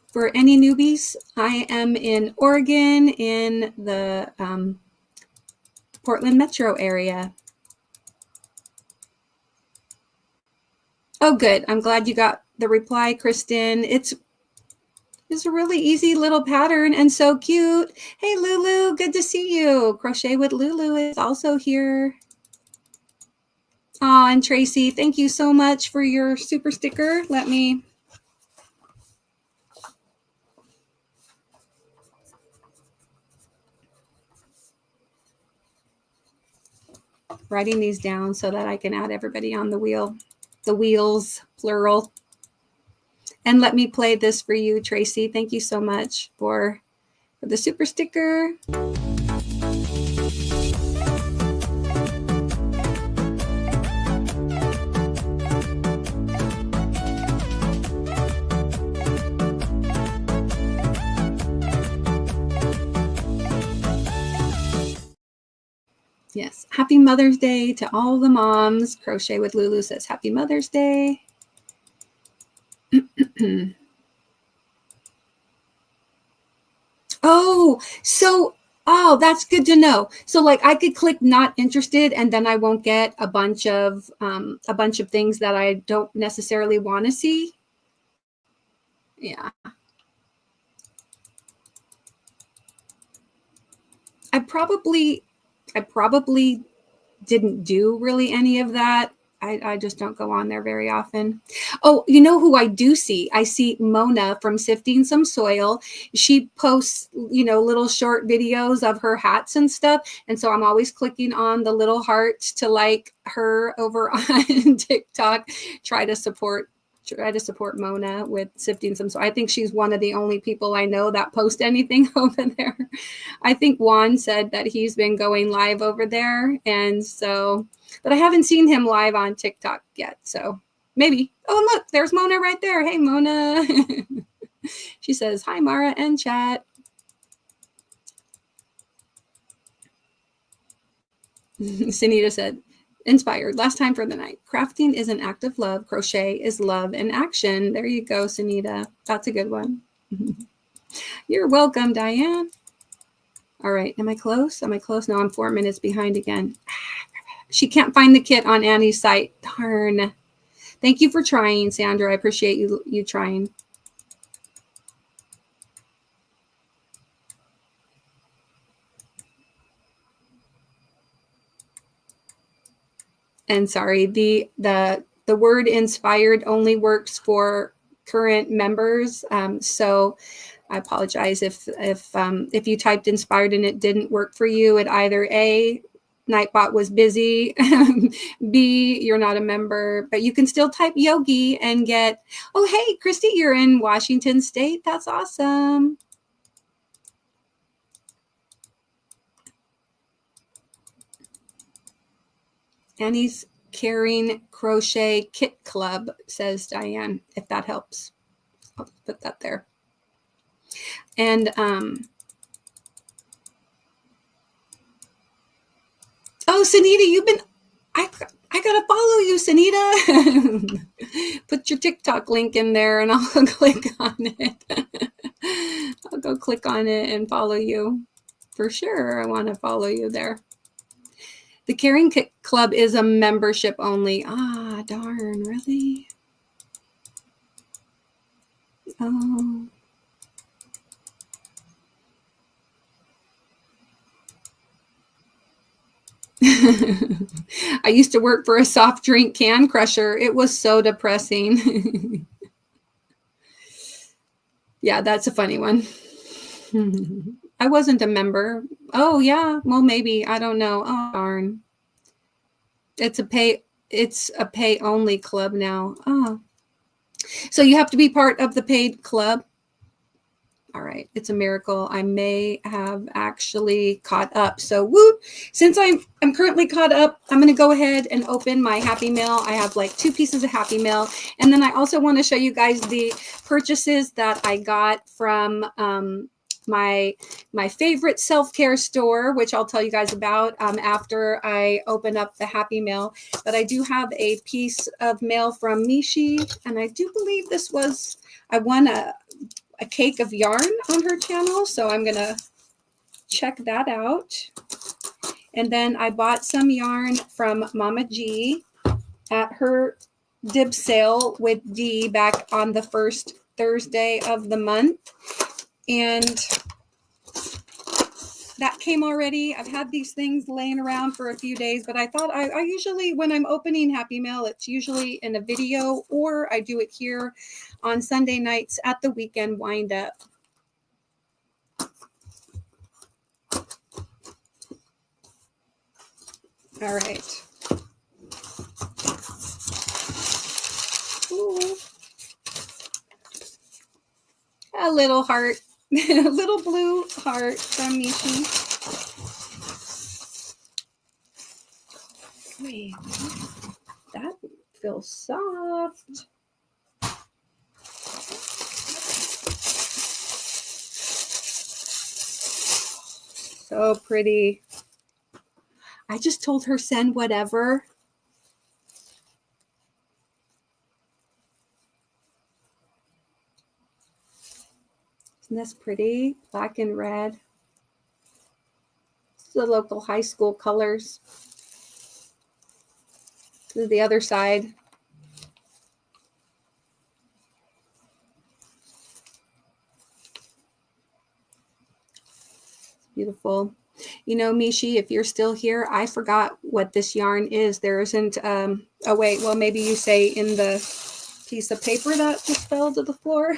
For any newbies, I am in Oregon, in the Portland metro area. Oh, good. I'm glad you got the reply, Kristen. It's a really easy little pattern and so cute. Hey, Lulu, good to see you. Crochet with Lulu is also here. Oh, and Tracy, thank you so much for your super sticker. Let me writing these down so that I can add everybody on the wheels, plural. And let me play this for you, Tracy. Thank you so much for the super sticker. Yes. Happy Mother's Day to all the moms. Crochet with Lulu says Happy Mother's Day. Oh, that's good to know. So like I could click not interested and then I won't get a bunch of things that I don't necessarily want to see. Yeah. I probably didn't do really any of that. I just don't go on there very often. Oh, you know who I do see? I see Mona from Sifting Some Soil. She posts, little short videos of her hats and stuff. And so I'm always clicking on the little hearts to like her over on TikTok, try to support Mona with Sifting Some Soil. I think she's one of the only people I know that post anything over there. I think Juan said that he's been going live over there. And so, but I haven't seen him live on TikTok yet. So maybe. Oh, look, there's Mona right there. Hey, Mona. She says, hi, Mara and chat. Sunita said, inspired. Last time for the night. Crafting is an act of love. Crochet is love in action. There you go, Sunita. That's a good one. You're welcome, Diane. All right. Am I close? No, I'm 4 minutes behind again. She can't find the kit on Annie's site. Darn. Thank you for trying, Sandra. I appreciate you trying. And sorry, the word inspired only works for current members. So I apologize if you typed inspired and it didn't work for you. It either A, Nightbot was busy, B, you're not a member, but you can still type yogi and get, oh, hey, Christy, you're in Washington State. That's awesome. Annie's Caring Crochet Kit Club, says Diane, if that helps. I'll put that there. And oh, Sunita, I gotta follow you, Sanita. Put your TikTok link in there and I'll click on it. I'll go click on it and follow you. For sure, I want to follow you there. The Caring Club is a membership only. Ah, darn, really? Oh. I used to work for a soft drink can crusher. It was so depressing. Yeah, that's a funny one. I wasn't a member. Oh, yeah. Well, maybe. I don't know. Oh, darn. It's a pay only club now. Oh. So you have to be part of the paid club. All right, it's a miracle. I may have actually caught up. So woo! Since I'm currently caught up, I'm going to go ahead and open my Happy Mail. I have like 2 pieces of Happy Mail. And then I also want to show you guys the purchases that I got from my favorite self-care store, which I'll tell you guys about after I open up the Happy Mail. But I do have a piece of mail from Mishi, and I do believe this was, I won a cake of yarn on her channel, so I'm gonna check that out. And then I bought some yarn from Mama G at her dib sale with D back on the first Thursday of the month, and that came already. I've had these things laying around for a few days, but I thought I usually, when I'm opening Happy Mail, it's usually in a video, or I do it here on Sunday nights at the Weekend WindUp. All right. Ooh. A little heart, a little blue heart from Mishi. Wait, that feels soft. So pretty. I just told her send whatever. Isn't this pretty? Black and red. This is the local high school colors. This is the other side. Beautiful. You know, Mishi, if you're still here, I forgot what this yarn is. There isn't, oh wait, well, maybe you say in the piece of paper that just fell to the floor.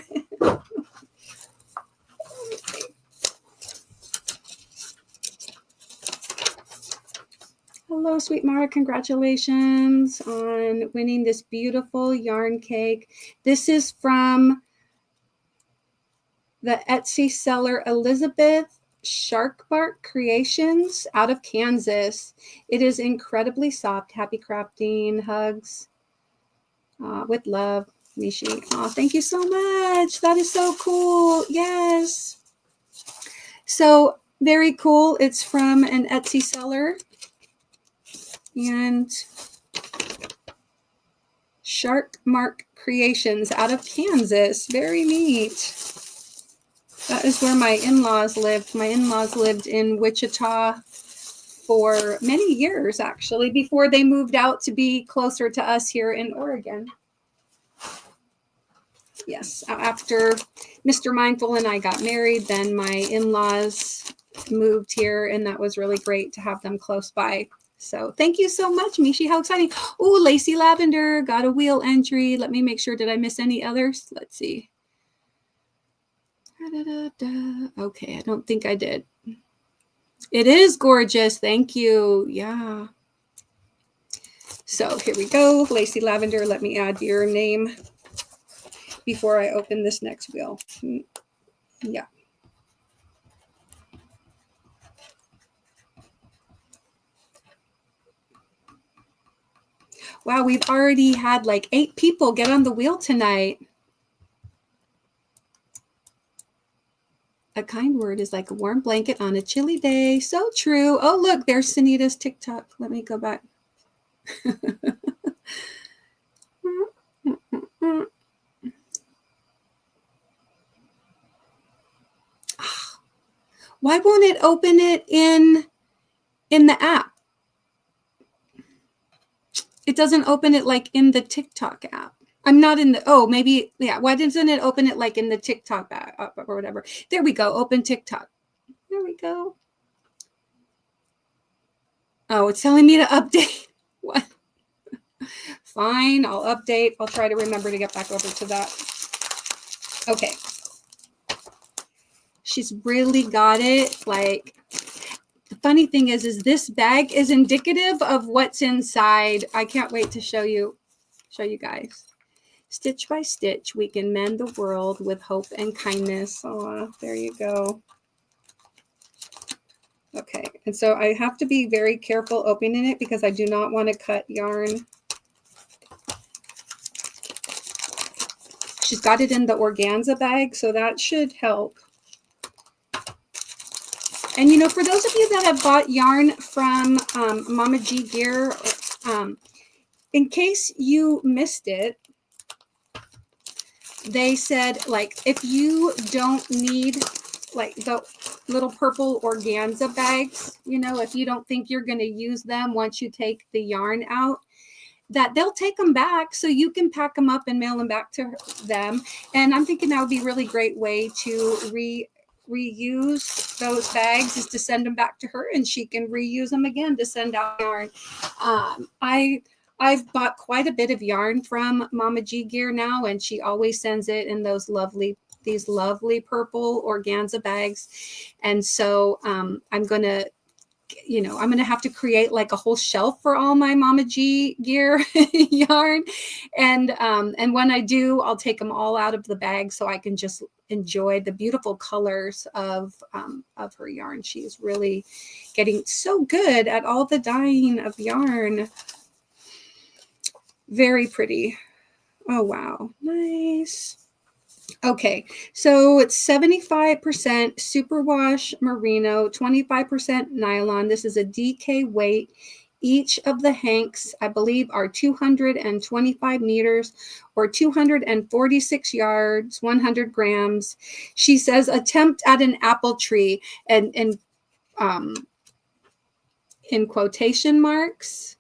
Hello, sweet Mara. Congratulations on winning this beautiful yarn cake. This is from the Etsy seller Elizabeth Sharkbark Creations out of Kansas. It is incredibly soft. Happy crafting. Hugs. With love, Mishi. Oh, thank you so much. That is so cool. Yes. So very cool. It's from an Etsy seller. And Sharkmark Creations out of Kansas. Very neat. That is where my in-laws lived. My in-laws lived in Wichita for many years, actually, before they moved out to be closer to us here in Oregon. Yes, after Mr. Mindful and I got married, then my in-laws moved here, and that was really great to have them close by. So thank you so much, Mishi. How exciting. Oh, Lacey Lavender got a wheel entry. Let me make sure. Did I miss any others? Let's see. Okay, I don't think I did. It is gorgeous. Thank you. Yeah. So here we go. Lacey Lavender, let me add your name before I open this next wheel. Yeah. Wow, we've already had like 8 people get on the wheel tonight. A kind word is like a warm blanket on a chilly day. So true. Oh, look, there's Sunita's TikTok. Let me go back. Why won't it open it in the app? It doesn't open it like in the TikTok app. I'm not in the, oh, maybe, yeah. Why doesn't it open it like in the TikTok app or whatever? There we go. Open TikTok. There we go. Oh, it's telling me to update. What? Fine, I'll update. I'll try to remember to get back over to that. Okay. She's really got it. Like, the funny thing is this bag is indicative of what's inside. I can't wait to show you guys. Stitch by stitch, we can mend the world with hope and kindness. Oh, there you go. Okay, and so I have to be very careful opening it because I do not want to cut yarn. She's got it in the organza bag, so that should help. And, you know, for those of you that have bought yarn from Mama G Gear, in case you missed it, they said, like, if you don't need, like, the little purple organza bags, you know, if you don't think you're going to use them once you take the yarn out, that they'll take them back so you can pack them up and mail them back to them. And I'm thinking that would be a really great way to reuse those bags, is to send them back to her and she can reuse them again to send out yarn. I've bought quite a bit of yarn from Mama G Gear now, and she always sends it in these lovely purple organza bags. And so I'm going to, you know, I'm going to have to create like a whole shelf for all my Mama G Gear yarn. And when I do, I'll take them all out of the bag so I can just enjoy the beautiful colors of her yarn. She's really getting so good at all the dyeing of yarn. Very pretty. Oh, wow. Nice. Okay, so it's 75% superwash merino, 25% nylon. This is a DK weight. Each of the hanks, I believe, are 225 meters or 246 yards, 100 grams. She says, attempt at an apple tree, and in quotation marks.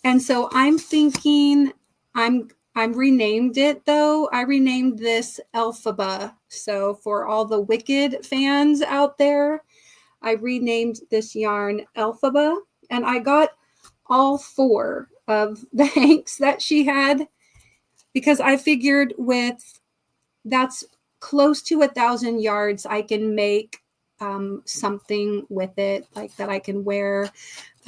And so I'm thinking, I'm renamed it though. I renamed this Elphaba. So for all the Wicked fans out there, I renamed this yarn Elphaba, and I got all 4 of the hanks that she had because I figured with that's close to 1,000 yards, I can make something with it, like that I can wear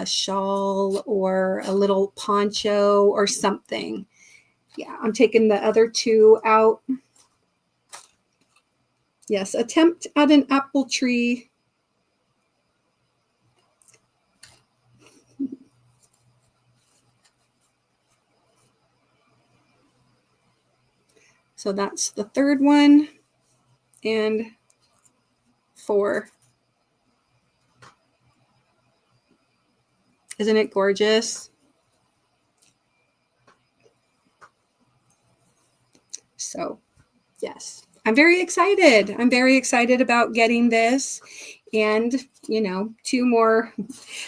a shawl or a little poncho or something. Yeah, I'm taking the other 2 out. Yes, attempt at an apple tree. So that's the 3rd one and 4. Isn't it gorgeous? So, yes, I'm very excited. I'm very excited about getting this. And, you know, 2 more.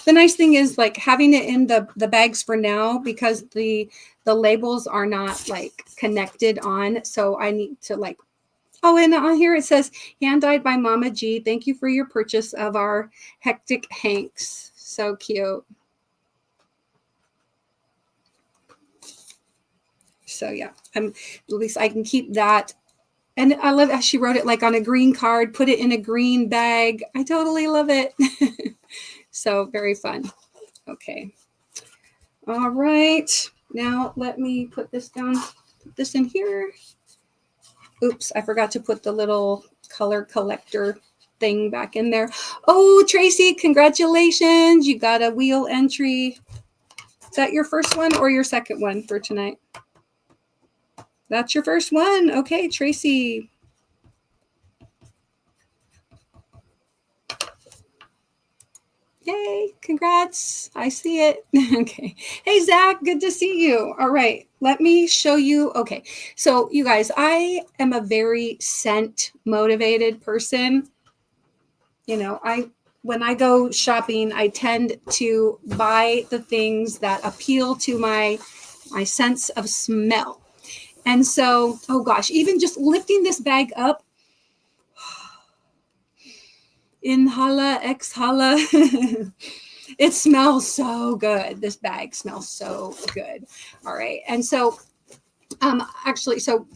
The nice thing is like having it in the bags for now, because the labels are not like connected on. So I need to like, oh, and on here it says hand dyed by Mama G. Thank you for your purchase of our hectic hanks. So cute. So yeah, at least I can keep that. And I love how she wrote it like on a green card, put it in a green bag. I totally love it. So very fun. Okay. All right. Now let me put this down, put this in here. Oops, I forgot to put the little color collector thing back in there. Oh, Tracy, congratulations. You got a wheel entry. Is that your first one or your second one for tonight? That's your first one. Okay, Tracy. Yay, congrats. I see it. Okay. Hey, Zach, good to see you. All right, let me show you. Okay, so you guys, I am a very scent motivated person. You know, when I go shopping, I tend to buy the things that appeal to my sense of smell. And so, oh gosh, even just lifting this bag up, inhala, exhala. It smells so good. This bag smells so good. All right. And so actually, so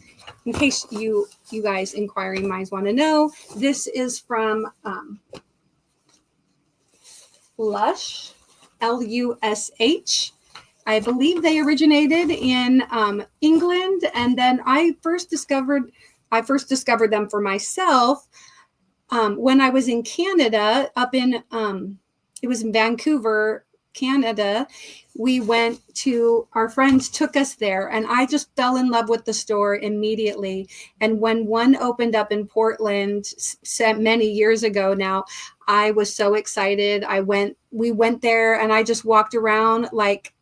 in case you guys inquiring minds want to know, this is from Lush, Lush. I believe they originated in England, and then I first discovered them for myself when I was in Canada, up in it was in Vancouver, Canada. We went to, our friends took us there, and I just fell in love with the store immediately. And when one opened up in Portland many years ago now, I was so excited. We went there, and I just walked around like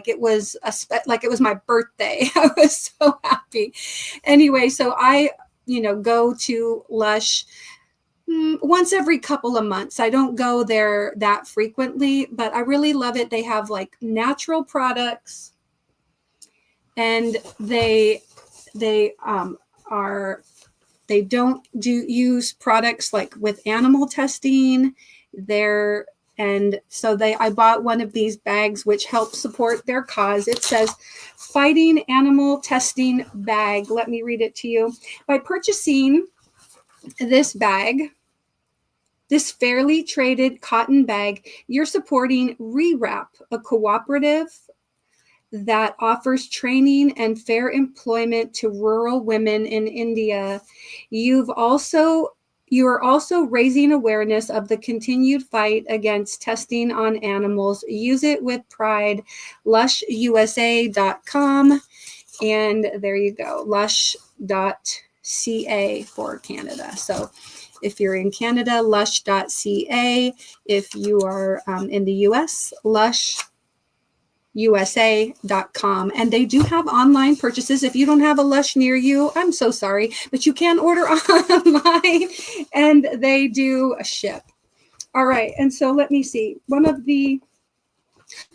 it was like it was my birthday. I was so happy. Anyway, so I go to Lush once every couple of months. I don't go there that frequently, but I really love it. They have like natural products, and they don't use products like with animal testing. I bought one of these bags which helps support their cause. It says Fighting Animal Testing Bag. Let me read it to you. By purchasing this bag, this fairly traded cotton bag, you're supporting Rewrap, a cooperative that offers training and fair employment to rural women in India. You are also raising awareness of the continued fight against testing on animals. Use it with pride. LushUSA.com. And there you go, lush.ca for Canada. So if you're in Canada, lush.ca. If you are in the US, LushUSA.com. And they do have online purchases. If you don't have a Lush near you, I'm so sorry, but you can order online, and they do ship. All right, and so let me see.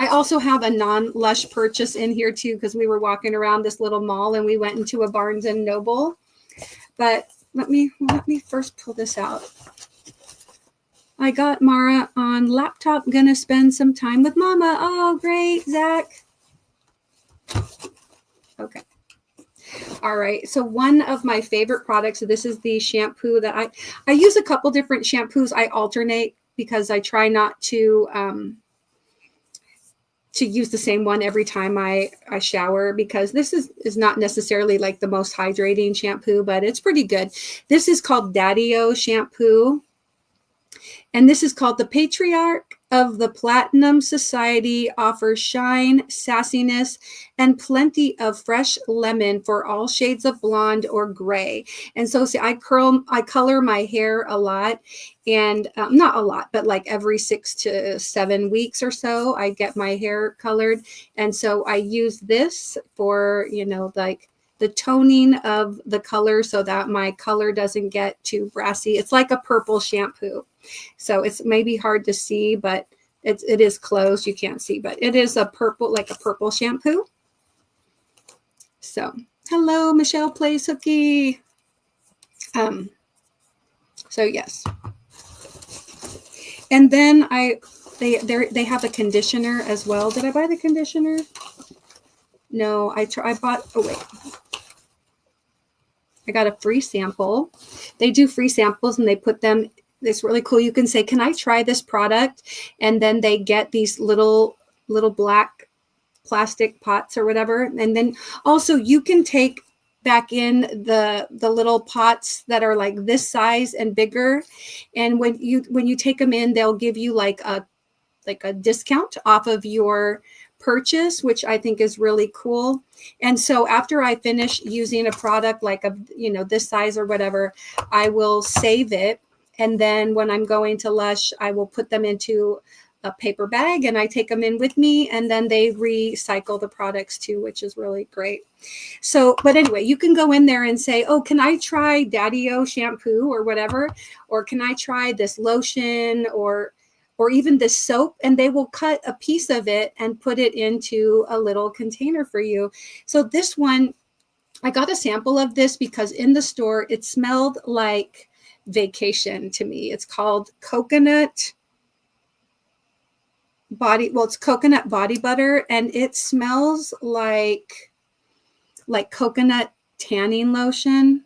I also have a non-Lush purchase in here too, because we were walking around this little mall and we went into a Barnes and Noble. But let me first pull this out. I got Mara on laptop. Gonna spend some time with Mama. Oh, great, Zach. Okay. All right. So one of my favorite products, this is the shampoo that I use a couple different shampoos. I alternate because I try not to use the same one every time I shower, because this is not necessarily like the most hydrating shampoo, but it's pretty good. This is called Daddy-O shampoo. And this is called the Patriarch of the Platinum Society, offers shine, sassiness, and plenty of fresh lemon for all shades of blonde or gray. And so see, I color my hair a lot, and not a lot, but like every 6 to 7 weeks or so, I get my hair colored. And so I use this for, like the toning of the color so that my color doesn't get too brassy. It's like a purple shampoo. So it's maybe hard to see, but it is closed. You can't see, but it is like a purple shampoo. So hello, Michelle Plays Hooky. So yes. And then they have a conditioner as well. Did I buy the conditioner? No, I bought, oh wait. I got a free sample. They do free samples and they put them, it's really cool. You can say, can I try this product? And then they get these little black plastic pots or whatever. And then also you can take back in the little pots that are like this size and bigger. And when you take them in, they'll give you like a discount off of your purchase, which I think is really cool. And so after I finish using a product like this size or whatever, I will save it. And then when I'm going to Lush, I will put them into a paper bag and I take them in with me, and then they recycle the products too, which is really great. So, but anyway, you can go in there and say, oh, can I try Daddy-O shampoo or whatever? Or can I try this lotion or even this soap? And they will cut a piece of it and put it into a little container for you. So this one, I got a sample of this because in the store, it smelled like vacation to me. It's called coconut body. Well, it's coconut body butter, and it smells like coconut tanning lotion.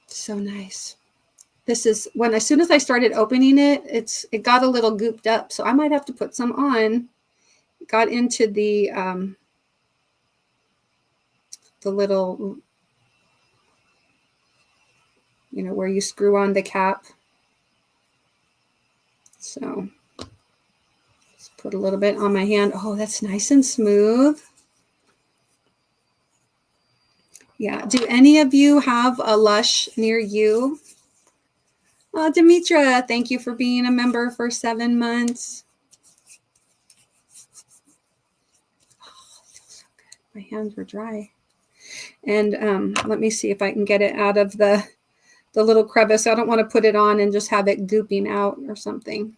So nice. This is when, as soon as I started opening it, it got a little gooped up. So I might have to put some on. Got into the little, where you screw on the cap. So let's put a little bit on my hand. Oh, that's nice and smooth. Yeah. Do any of you have a Lush near you? Oh, Demetra, thank you for being a member for 7 months. Oh, it feels so good. My hands were dry. And let me see if I can get it out of the little crevice. I don't want to put it on and just have it gooping out or something.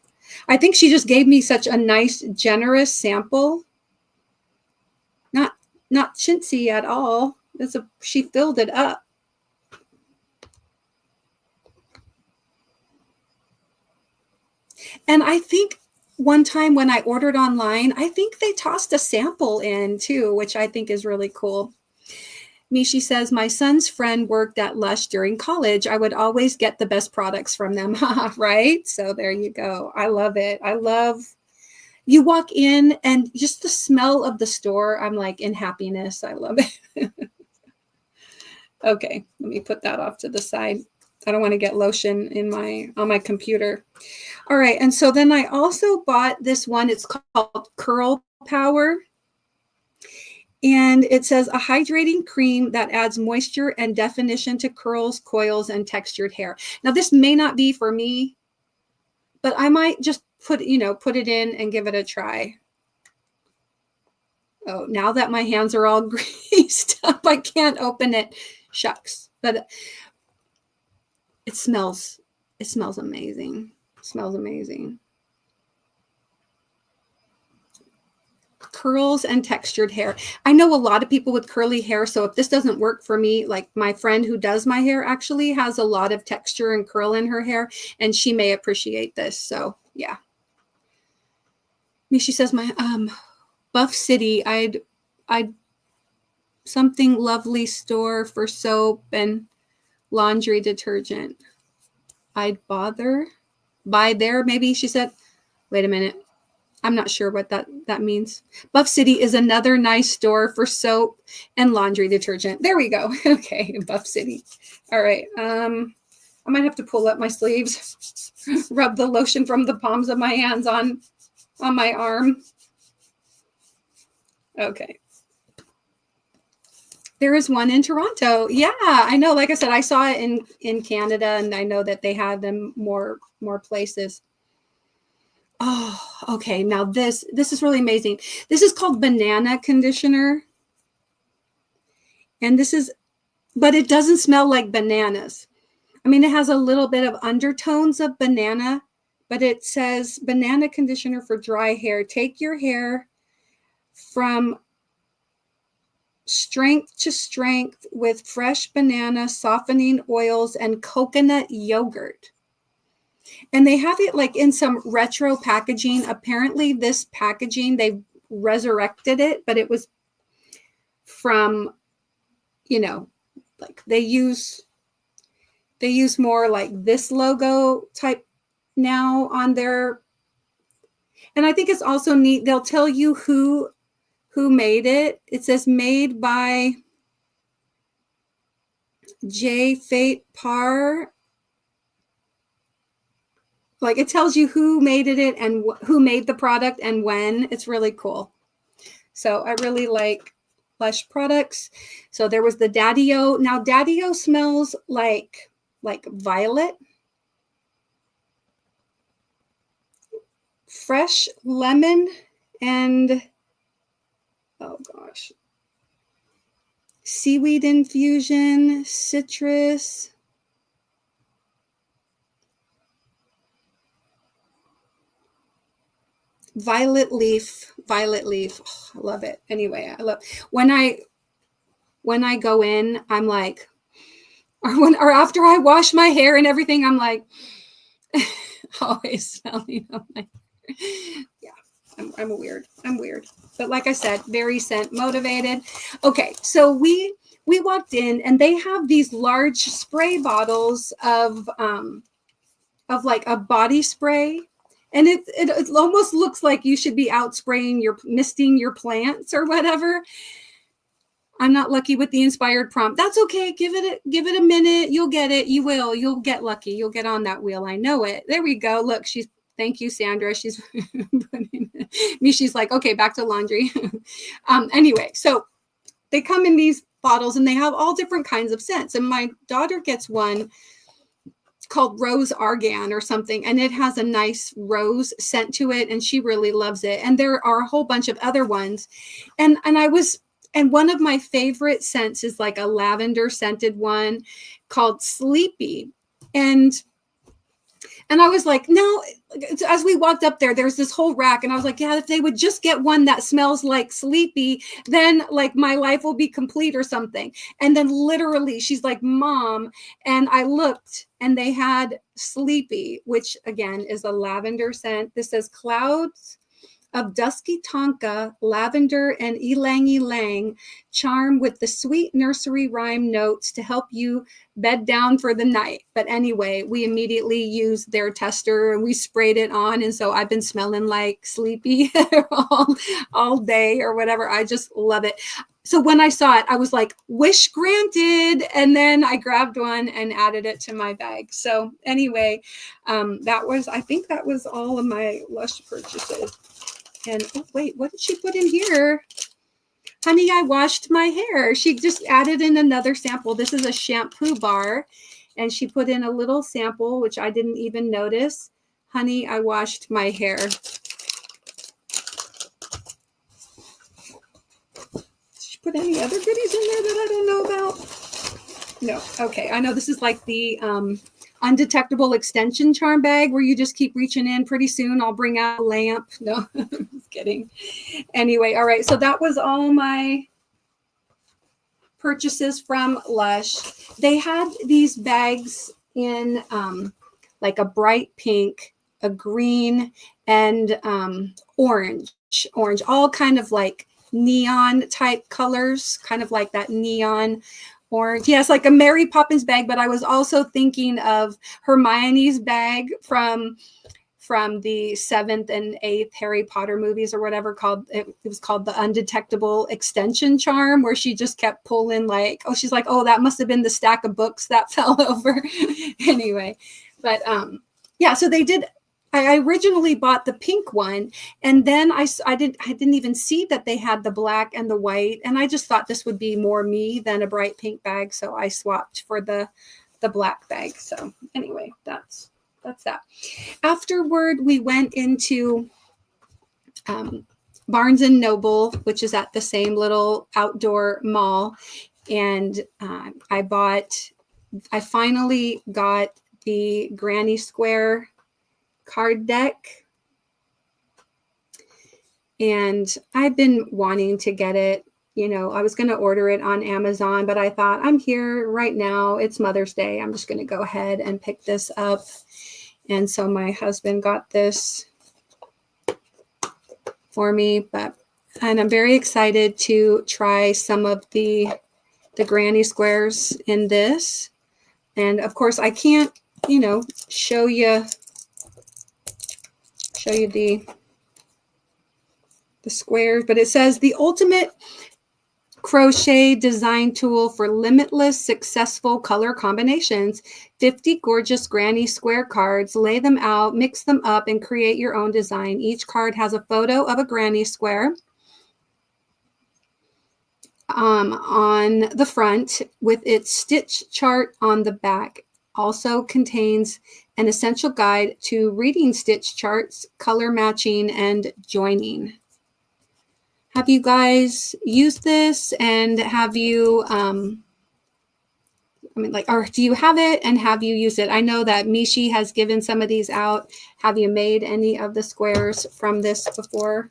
I think she just gave me such a nice, generous sample. Not chintzy at all. She filled it up. And I think one time when I ordered online, I think they tossed a sample in too, which I think is really cool. Mishi says, my son's friend worked at Lush during college. I would always get the best products from them. Right? So there you go. I love it. You walk in and just the smell of the store, I'm like in happiness. I love it. Okay, let me put that off to the side. I don't want to get lotion on my computer. All right, and so then I also bought this one. It's called Curl Power. And it says a hydrating cream that adds moisture and definition to curls, coils, and textured hair. Now, this may not be for me, but I might just put it in and give it a try. Oh, now that my hands are all greased up, I can't open it. Shucks. But it smells amazing. It smells amazing. Curls and textured hair. I know a lot of people with curly hair, so if this doesn't work for me, like my friend who does my hair actually has a lot of texture and curl in her hair, and she may appreciate this. So yeah. Mishi says, my Buff City, I'd something lovely store for soap and laundry detergent. I'd buy there, maybe. She said, wait a minute. I'm not sure what that means. Buff City is another nice store for soap and laundry detergent. There we go. Okay, Buff City. All right. I might have to pull up my sleeves, rub the lotion from the palms of my hands on my arm. Okay. There is one in Toronto. Yeah, I know. Like I said, I saw it in Canada, and I know that they have them more places. Oh, okay. Now this is really amazing. This is called banana conditioner. And but it doesn't smell like bananas. I mean, it has a little bit of undertones of banana, but it says banana conditioner for dry hair. Take your hair from strength to strength with fresh banana softening oils and coconut yogurt. And they have it like in some retro packaging. Apparently this packaging, they resurrected it, but it was from, like they use more like this logo type now on their, and I think it's also neat. They'll tell you who made it. It says made by J. Fate Par. Like it tells you who made it and who made the product and when. It's really cool. So I really like Lush products. So there was the Daddy-O. Now Daddy-O smells like violet. fresh lemon and, oh gosh, seaweed infusion, citrus, violet leaf. Oh, I love it. Anyway, I love when I go in, I'm like, or after I wash my hair and everything, I'm like always smelling of my hair. Yeah, I'm weird. But like I said, very scent motivated. Okay, so we walked in and they have these large spray bottles of like a body spray. And it almost looks like you should be out spraying misting your plants or whatever. I'm not lucky with the inspired prompt. That's okay. Give it a minute. You'll get it. You'll get lucky. You'll get on that wheel. I know it. There we go. Look, thank you, Sandra. She's putting me. She's like, okay, back to laundry. Anyway, so they come in these bottles and they have all different kinds of scents. And my daughter gets one called Rose Argan or something, and it has a nice rose scent to it, and she really loves it. And there are a whole bunch of other ones, and one of my favorite scents is like a lavender scented one called Sleepy, and I was like, no. As we walked up there's this whole rack, and I was like, yeah, if they would just get one that smells like Sleepy, then like my life will be complete or something. And then literally she's like, Mom, and I looked and they had Sleepy, which again is a lavender scent. This says clouds of dusky tonka, lavender, and ylang ylang charm with the sweet nursery rhyme notes to help you bed down for the night. But anyway, we immediately used their tester and we sprayed it on. And so I've been smelling like Sleepy all day or whatever. I just love it. So when I saw it, I was like, wish granted. And then I grabbed one and added it to my bag. So anyway, I think that was all of my Lush purchases. And oh, wait, what did she put in here? Honey, I washed my hair. She just added in another sample. This is a shampoo bar. And she put in a little sample, which I didn't even notice. Honey, I washed my hair. Did she put any other goodies in there that I don't know about? No. Okay. I know this is like the undetectable extension charm bag where you just keep reaching in. Pretty soon I'll bring out a lamp. No, just kidding. Anyway, all right. So that was all my purchases from Lush. They had these bags in like a bright pink, a green, and orange, all kind of like neon type colors, kind of like that neon orange. Yes, like a Mary Poppins bag, but I was also thinking of Hermione's bag from the 7th and 8th Harry Potter movies or whatever it was called the Undetectable Extension Charm, where she just kept pulling like, she's like, oh, that must have been the stack of books that fell over. Anyway, but yeah, so they did. I originally bought the pink one, and then I didn't even see that they had the black and the white, and I just thought this would be more me than a bright pink bag, so I swapped for the black bag. So anyway, that's that. Afterward, we went into Barnes and Noble, which is at the same little outdoor mall, and I finally got the Granny Square card deck, and I've been wanting to get it. I was going to order it on Amazon, but I thought, I'm here right now, it's Mother's Day, I'm just going to go ahead and pick this up. And so my husband got this for me, and I'm very excited to try some of the granny squares in this. And of course I can't show you the squares, but it says the ultimate crochet design tool for limitless successful color combinations. 50 gorgeous granny square cards. Lay them out, mix them up, and create your own design. Each card has a photo of a granny square on the front with its stitch chart on the back. also contains an essential guide to reading stitch charts, color matching, and joining. Have you guys used this, and have you, or do you have it and have you used it? I know that Mishi has given some of these out. Have you made any of the squares from this before?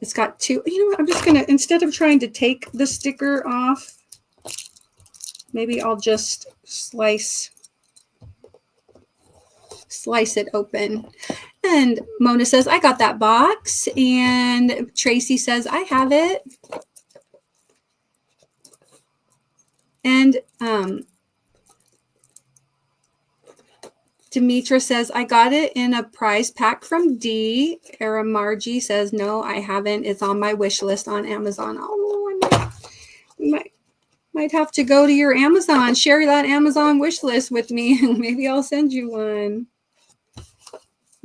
It's got two. You know what? I'm just going to, instead of trying to take the sticker off, maybe I'll just slice it open. And Mona says, I got that box. And Tracy says, I have it. And Demetra says, I got it in a prize pack from D. Era Margie says, no, I haven't. It's on my wish list on Amazon. Oh, I might have to go to your Amazon. Share that Amazon wish list with me. Maybe I'll send you one.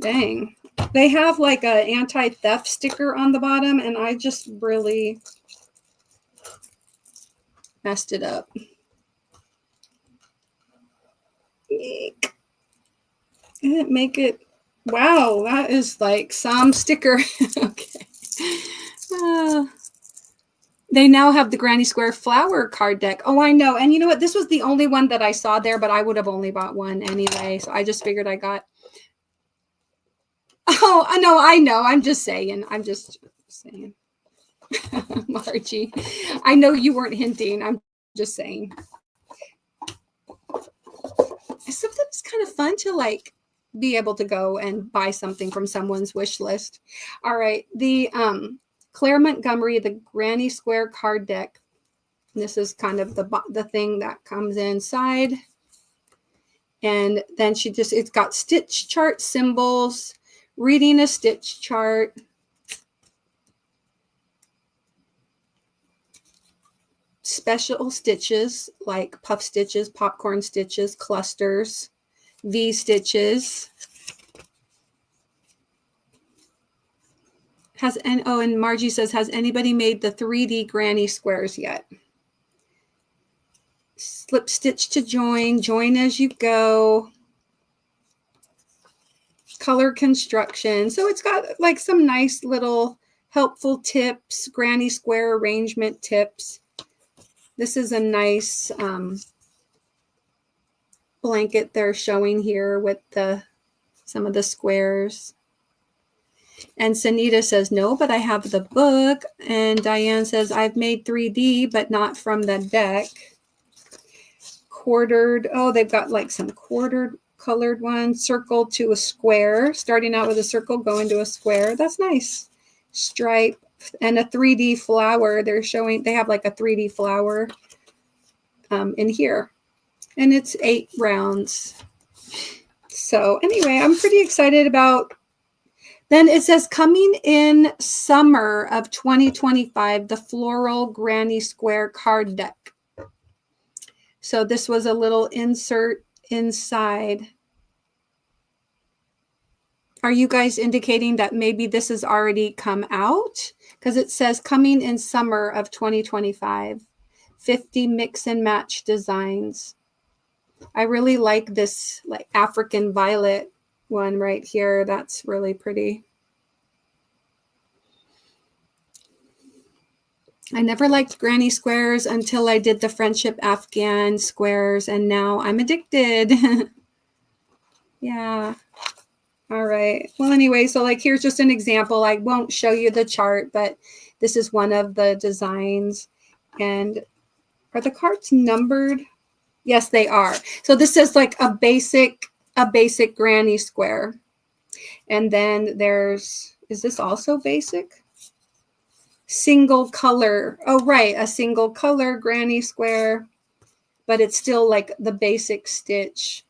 Dang. They have like an anti-theft sticker on the bottom, and I just really messed it up. Eek. Didn't make it. Wow, that is like some sticker. Okay. They now have the Granny Square flower card deck. Oh, I know. And you know what? This was the only one that I saw there, but I would have only bought one anyway. So I just figured I got. Oh, no, I know. I'm just saying. Margie, I know you weren't hinting. I'm just saying. Sometimes it's kind of fun to like be able to go and buy something from someone's wish list. All right. The Claire Montgomery, the Granny Square card deck. This is kind of the thing that comes inside. And then it's got stitch chart symbols, reading a stitch chart, special stitches like puff stitches, popcorn stitches, clusters, V stitches. And Margie says, has anybody made the 3D granny squares yet? Slip stitch to join as you go. Color construction. So it's got like some nice little helpful tips, granny square arrangement tips. This is a nice blanket they're showing here with some of the squares. And Sanita says, no, but I have the book. And Diane says, I've made 3D, but not from the deck. Quartered. Oh, they've got like some quartered colored ones. Circle to a square. Starting out with a circle, going to a square. That's nice. Stripe and a 3D flower. They have like a 3D flower in here. And it's 8 rounds. So anyway, I'm pretty excited about. Then it says, coming in summer of 2025, the floral granny square card deck. So this was a little insert inside. Are you guys indicating that maybe this has already come out? Because it says coming in summer of 2025, 50 mix and match designs. I really like this like African violet one right here. That's really pretty. I never liked granny squares until I did the friendship Afghan squares, and now I'm addicted. Yeah. All right. Well, anyway, so like here's just an example. I won't show you the chart, but this is one of the designs. And are the cards numbered? Yes, they are. So this is like a basic granny square. And then is this also basic? Single color. Oh, right. A single color granny square, but it's still like the basic stitch.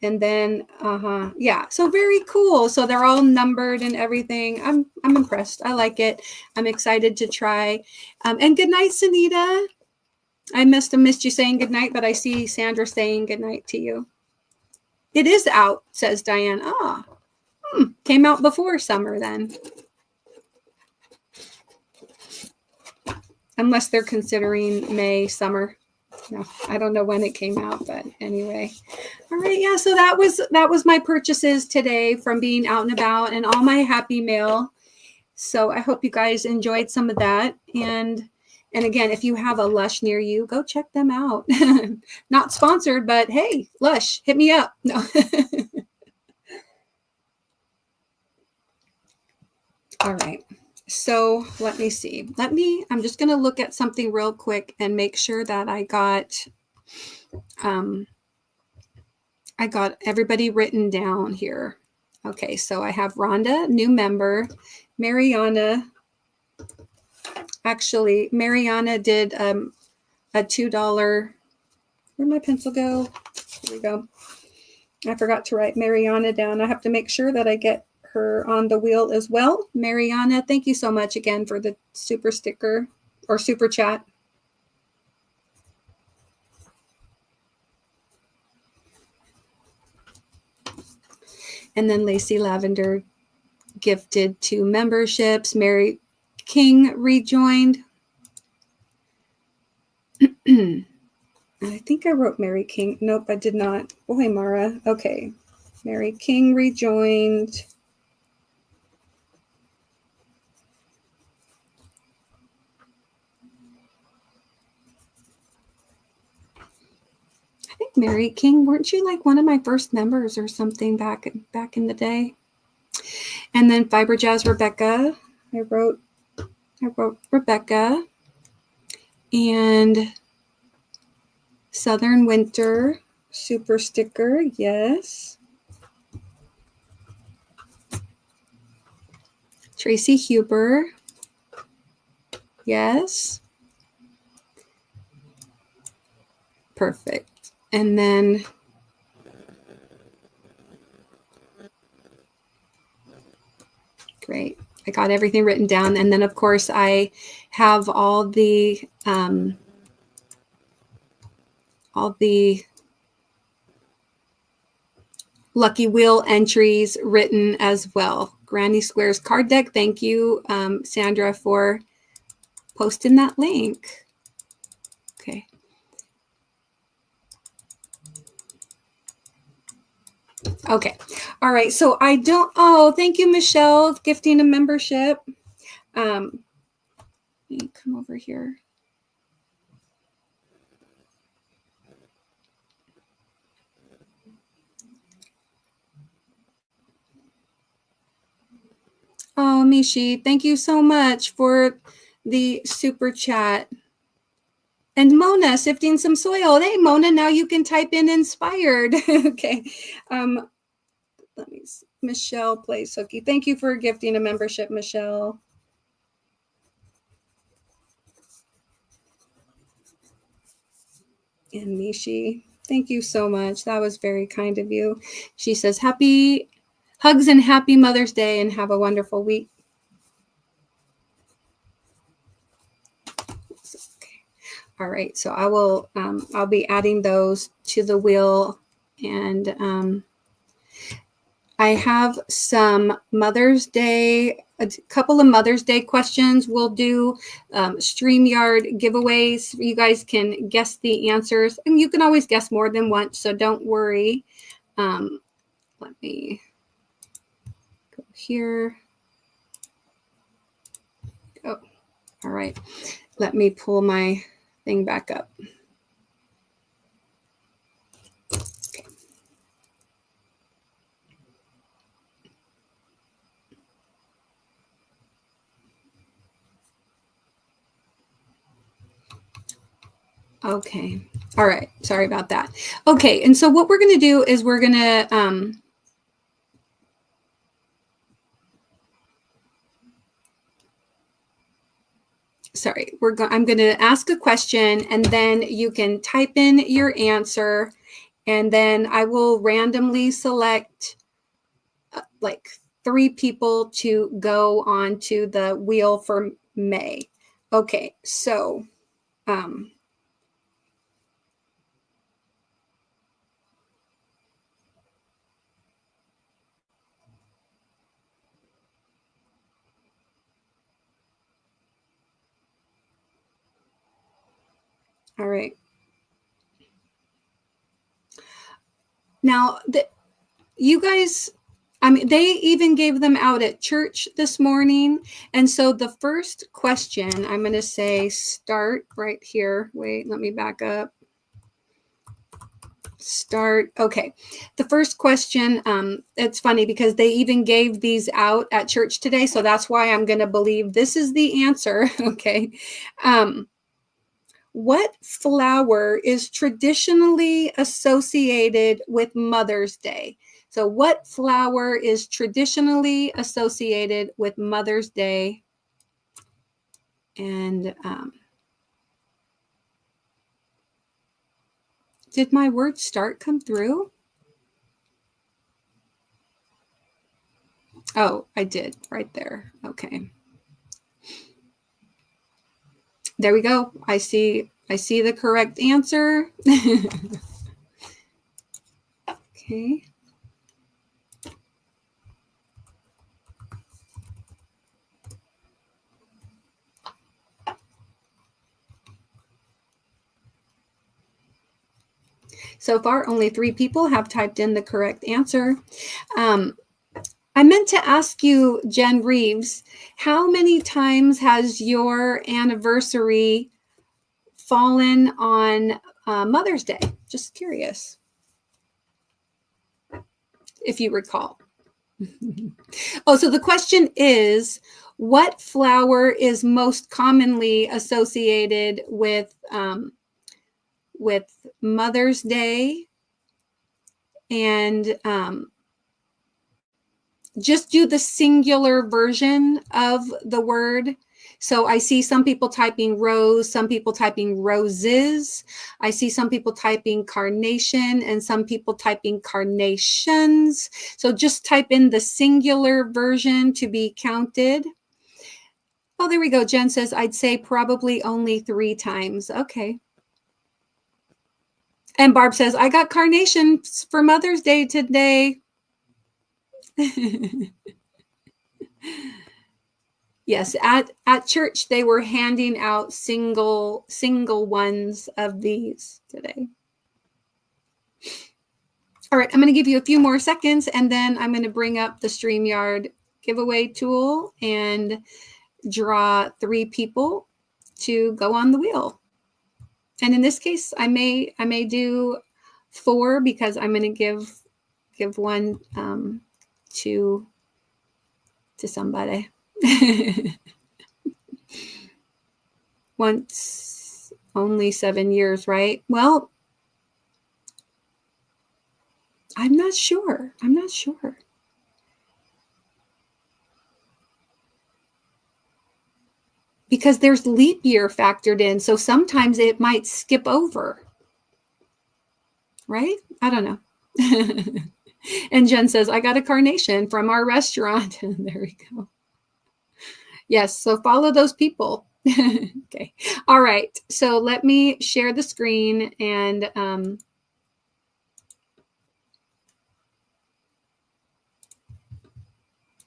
And then, yeah, so very cool. So they're all numbered and everything. I'm impressed. I like it. I'm excited to try. And good night, Sanita. I must have missed you saying good night, but I see Sandra saying good night to you. It is out, says Diane. Came out before summer then. Unless they're considering May summer. No, I don't know when it came out, but anyway. All right, yeah, so that was my purchases today from being out and about and all my happy mail. So I hope you guys enjoyed some of that. And again, if you have a Lush near you, go check them out. Not sponsored, but hey, Lush, hit me up. No. All right. So let me see. I'm just going to look at something real quick and make sure that I got everybody written down here. Okay, so I have Rhonda, new member, Mariana. Actually, Mariana did a $2. Where'd my pencil go? Here we go. I forgot to write Mariana down. I have to make sure that I get her on the wheel as well. Mariana, thank you so much again for the super sticker or super chat. And then Lacey Lavender gifted 2 memberships. Mary King rejoined. I think I wrote Mary King. Nope, I did not. Oh, hey, Mara. Okay. Mary King rejoined. I think Mary King, weren't you like one of my first members or something back in the day? And then Fiber Jazz Rebecca. I wrote Rebecca. And Southern Winter super sticker, yes. Tracy Huber, yes. Perfect. And then great. I got everything written down. And then of course I have all the Lucky Wheel entries written as well. Granny Squares card deck. Thank you, Sandra, for posting that link. Okay. Okay. All right. So I don't, oh, thank you, Michelle, gifting a membership. Let me come over here. Oh, Mishi, thank you so much for the super chat. And Mona, sifting some soil. Hey, Mona, now you can type in inspired. Okay. Let me see. Michelle plays hooky. Thank you for gifting a membership, Michelle. And Mishi, thank you so much. That was very kind of you. She says, happy hugs and happy Mother's Day and have a wonderful week. Okay. All right. So I will, I'll be adding those to the wheel, and I have some Mother's Day, a couple of Mother's Day questions. We'll do StreamYard giveaways. You guys can guess the answers, and you can always guess more than once, so don't worry. Let me go here. Oh, all right. Let me pull my thing back up. Okay. Okay. All right. Sorry about that. Okay. And so what we're going to do is we're going to, sorry, I'm going to ask a question, and then you can type in your answer, and then I will randomly select like 3 people to go onto the wheel for May. Okay. So, all right. Now, you guys, I mean, they even gave them out at church this morning. And so the first question, I'm going to say start right here. Wait, let me back up. Start. Okay. The first question, it's funny because they even gave these out at church today. So that's why I'm going to believe this is the answer. Okay. What flower is traditionally associated with Mother's Day? So what flower is traditionally associated with Mother's Day? And did my word start come through? Oh, I did right there. Okay. There we go. I see the correct answer. Okay. So far, only 3 people have typed in the correct answer. I meant to ask you, Jen Reeves, how many times has your anniversary fallen on Mother's Day? Just curious, if you recall. Oh, so the question is, what flower is most commonly associated with Mother's Day? And just do the singular version of the word. So I see some people typing rose, some people typing roses. I see some people typing carnation and some people typing carnations. So just type in the singular version to be counted. Oh, there we go. Jen says, I'd say probably only 3 times. Okay. And Barb says, I got carnations for Mother's Day today. Yes, at church they were handing out single ones of these today. All right, I'm going to give you a few more seconds and then I'm going to bring up the StreamYard giveaway tool and draw 3 people to go on the wheel. And in this case, I may do 4 because I'm going to give one to somebody. Once only 7 years, right? Well, I'm not sure. Because there's leap year factored in, so sometimes it might skip over. Right? I don't know. And Jen says, I got a carnation from our restaurant. There we go. Yes, so follow those people. Okay. All right. So let me share the screen and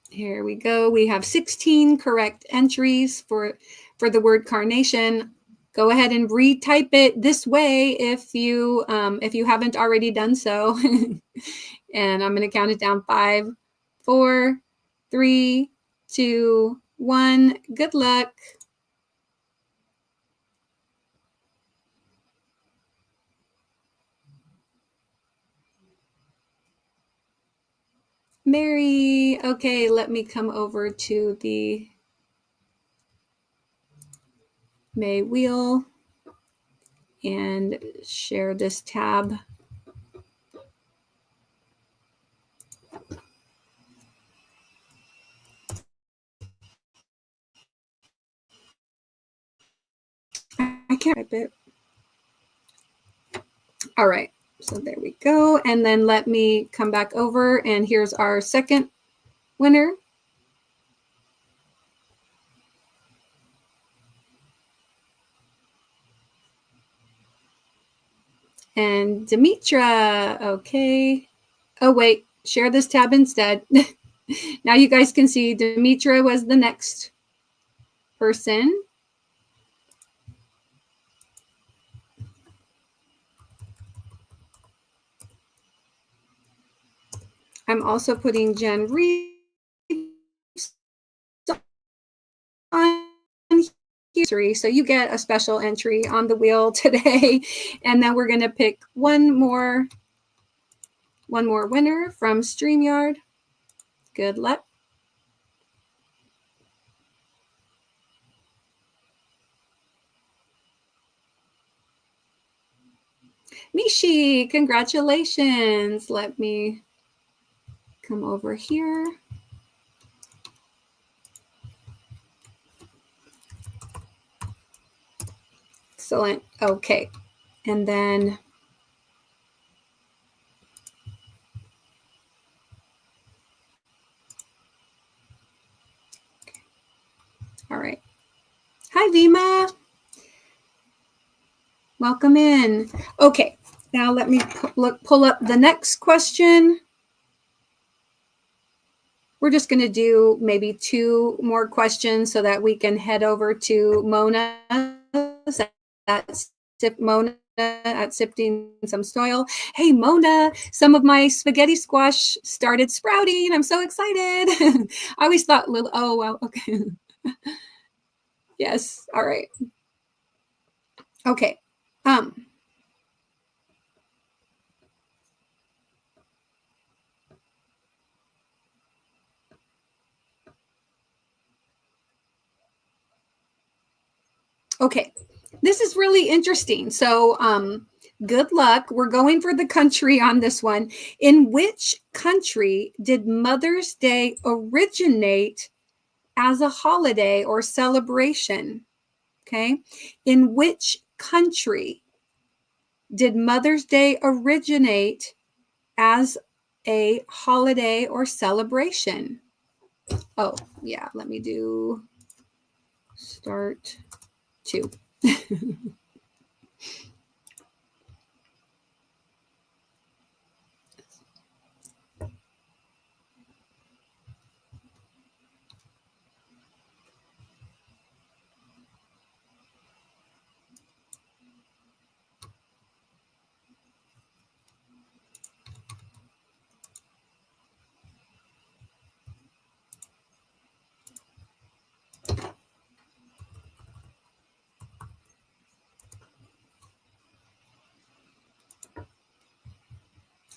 here we go. We have 16 correct entries for the word carnation. Go ahead and retype it this way if you haven't already done so. And I'm going to count it down. 5, 4, 3, 2, 1. Good luck. Mary, okay, let me come over to the May wheel and share this tab. I can't type it. All right, so there we go. And then let me come back over and here's our second winner. And Demetra, okay. Oh, wait, share this tab instead. Now you guys can see Demetra was the next person. I'm also putting Jen Reeves on here. So you get a special entry on the wheel today. And then we're going to pick one more winner from StreamYard. Good luck. Mishi, congratulations. Let me come over here. Excellent. Okay. And then all right. Hi, Vima. Welcome in. Okay. Now let me pull up the next question. We're just going to do maybe 2 more questions so that we can head over to Mona. Mona at Sifting Some Soil. Hey, Mona, some of my spaghetti squash started sprouting. I'm so excited. I always thought, oh, well, okay. Yes. All right. Okay. Okay. This is really interesting. So, good luck. We're going for the country on this one. In which country did Mother's Day originate as a holiday or celebration? Okay. In which country did Mother's Day originate as a holiday or celebration? Oh, yeah. Let me do start 2.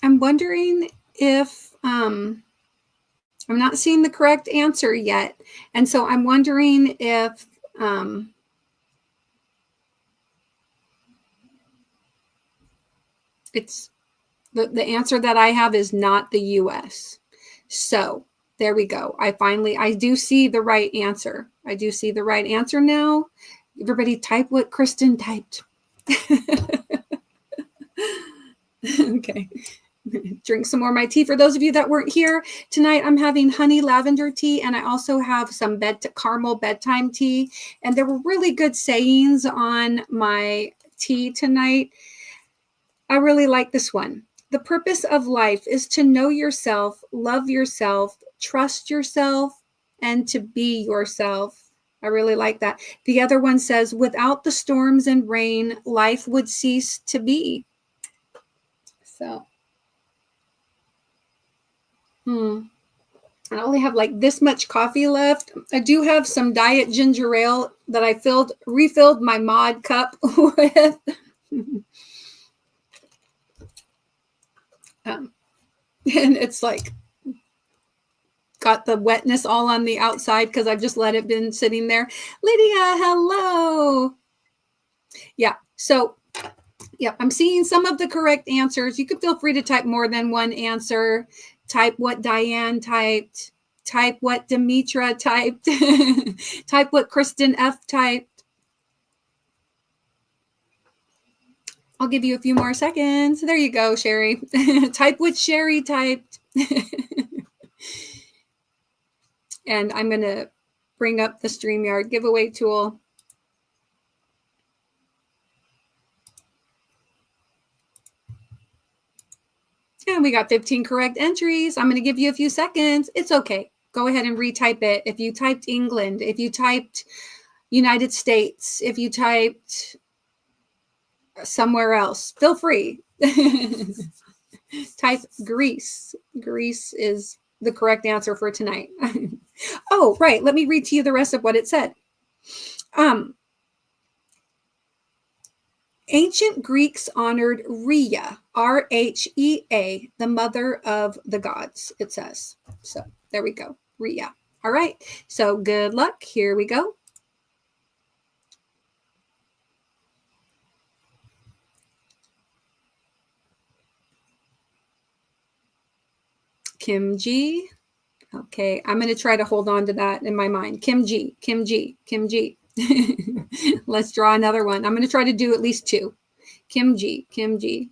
I'm wondering if I'm not seeing the correct answer yet. And so I'm wondering if it's the answer that I have is not the US. So there we go. I do see the right answer. I do see the right answer now. Everybody type what Kristen typed. Okay. Drink some more of my tea. For those of you that weren't here tonight, I'm having honey lavender tea, and I also have some caramel bedtime tea. And there were really good sayings on my tea tonight. I really like this one. The purpose of life is to know yourself, love yourself, trust yourself, and to be yourself. I really like that. The other one says, without the storms and rain, life would cease to be. So, I only have like this much coffee left. I do have some diet ginger ale that I refilled my mod cup with. And it's like got the wetness all on the outside because I've just let it been sitting there. Lydia, hello. Yeah. So, yeah, I'm seeing some of the correct answers. You could feel free to type more than one answer. Type what Diane typed. Type what Demetra typed. Type what Kristen F typed. I'll give you a few more seconds. There you go, Sherry. Type what Sherry typed. And I'm going to bring up the StreamYard giveaway tool. And we got 15 correct entries. I'm going to give you a few seconds. It's okay. Go ahead and retype it. If you typed England, if you typed United States, if you typed somewhere else, feel free. Type Greece. Greece is the correct answer for tonight. Oh, right. Let me read to you the rest of what it said. Ancient Greeks honored Rhea, Rhea, the mother of the gods, it says. So there we go, Rhea. All right, so good luck. Here we go. Kim G. Okay, I'm going to try to hold on to that in my mind. Kim G, Kim G, Kim G. Let's draw another one. I'm going to try to do at least two. Kim G, Kim G.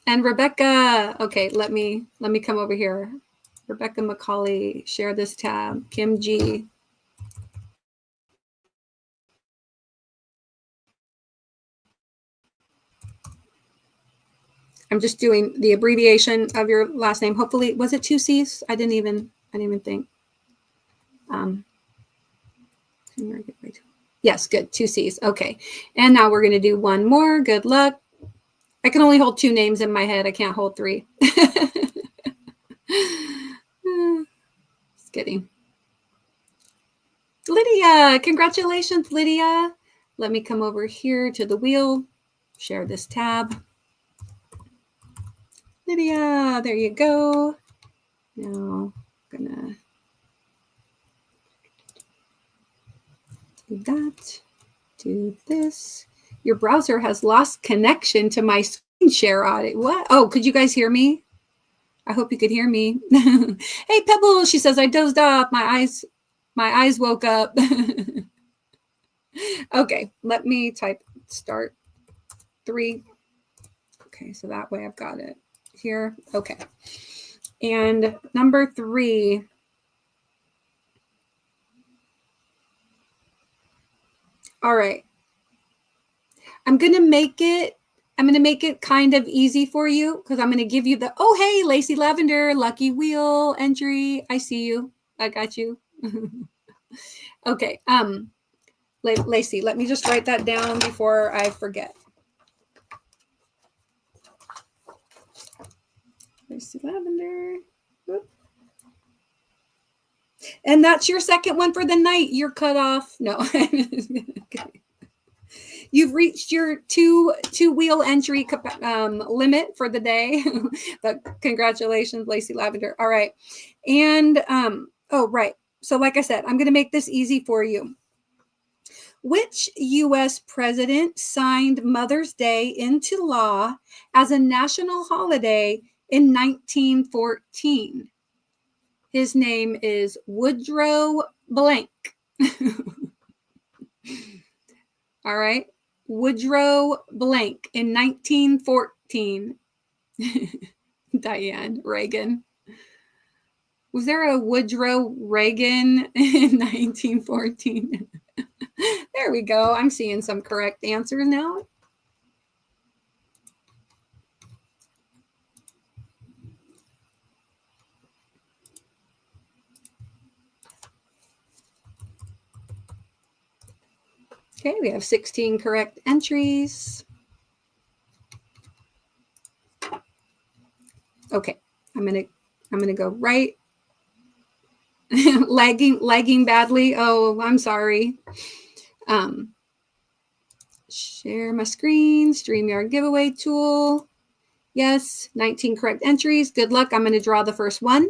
And Rebecca. Okay, let me come over here. Rebecca McCauley, share this tab. Kim G. I'm just doing the abbreviation of your last name. Hopefully, was it 2 C's? I didn't even think. Yes, good. 2 C's. Okay. And now we're going to do one more. Good luck. I can only hold 2 names in my head. I can't hold 3. Just kidding. Lydia, congratulations, Lydia. Let me come over here to the wheel. Share this tab. Lydia, there you go. Now I'm gonna do that, do this. Your browser has lost connection to my screen share audit. What? Oh, could you guys hear me? I hope you could hear me. Hey, Pebble, she says, I dozed off. My eyes woke up. Okay, let me type start 3. Okay, so that way I've got it here. Okay. And number 3. All right. I'm going to make it kind of easy for you because I'm going to give you the, oh, hey, Lacey Lavender, lucky wheel entry. I see you. I got you. Okay. Lacey, let me just write that down before I forget. Lacey Lavender. Whoop. And that's your second one for the night. You're cut off. No. Okay. You've reached your two wheel entry limit for the day. But congratulations, Lacey Lavender. All right. And, oh, right. So like I said, I'm going to make this easy for you. Which US president signed Mother's Day into law as a national holiday in 1914? His name is Woodrow Blank. All right. Woodrow Blank in 1914. Diane Reagan. Was there a Woodrow Reagan in 1914? There we go. I'm seeing some correct answers now. Okay, we have 16 correct entries. Okay, I'm gonna go right. lagging badly. Oh, I'm sorry. Share my screen, StreamYard giveaway tool. Yes, 19 correct entries. Good luck. I'm going to draw the first one.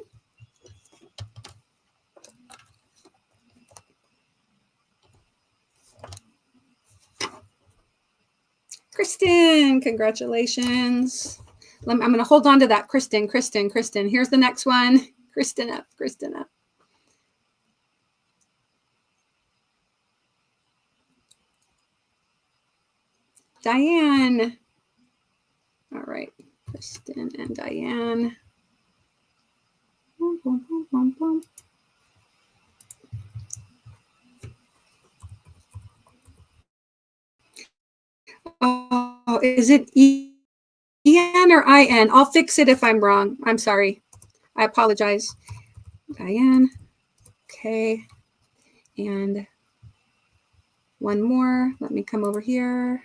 Kristen, congratulations. I'm going to hold on to that. Kristen. Here's the next one. Kristen up. Diane. All right. Kristen and Diane. Boom, boom, boom, boom, boom. Oh, is it E-N or I-N? I'll fix it if I'm wrong. I'm sorry. I apologize. Diane. Okay. And one more. Let me come over here.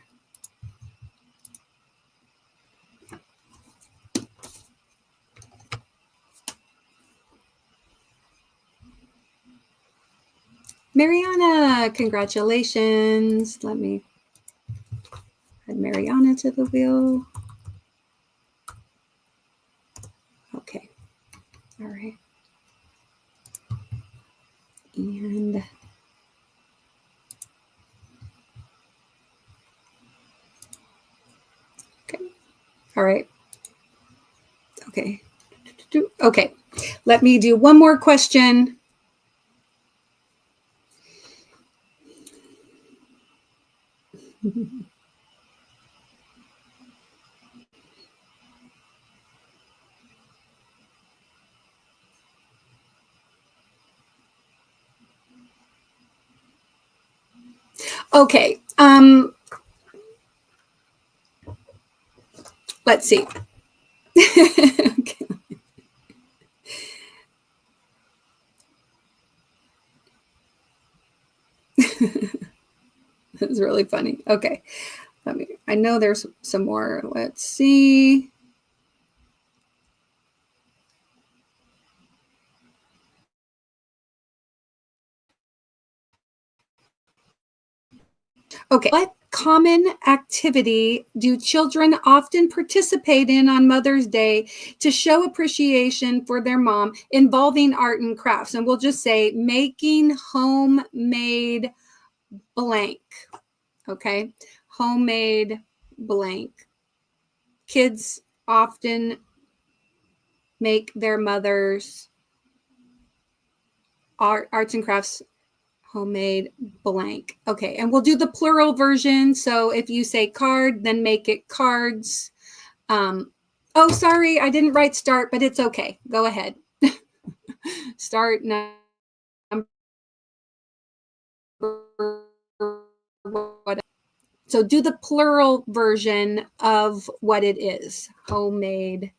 Mariana, congratulations. Let me add Mariana to the wheel. Okay. All right. And okay. All right. Okay. Okay. Let me do one more question. Okay. Let's see. Okay. That's really funny. Okay. I know there's some more. Let's see. Okay. What common activity do children often participate in on Mother's Day to show appreciation for their mom involving art and crafts? And we'll just say making homemade blank. Okay. Homemade blank. Kids often make their mother's arts and crafts homemade blank. Okay, and we'll do the plural version. So if you say card, then make it cards. Oh, sorry, I didn't write start, but it's okay. Go ahead. Start number. So do the plural version of what it is. Homemade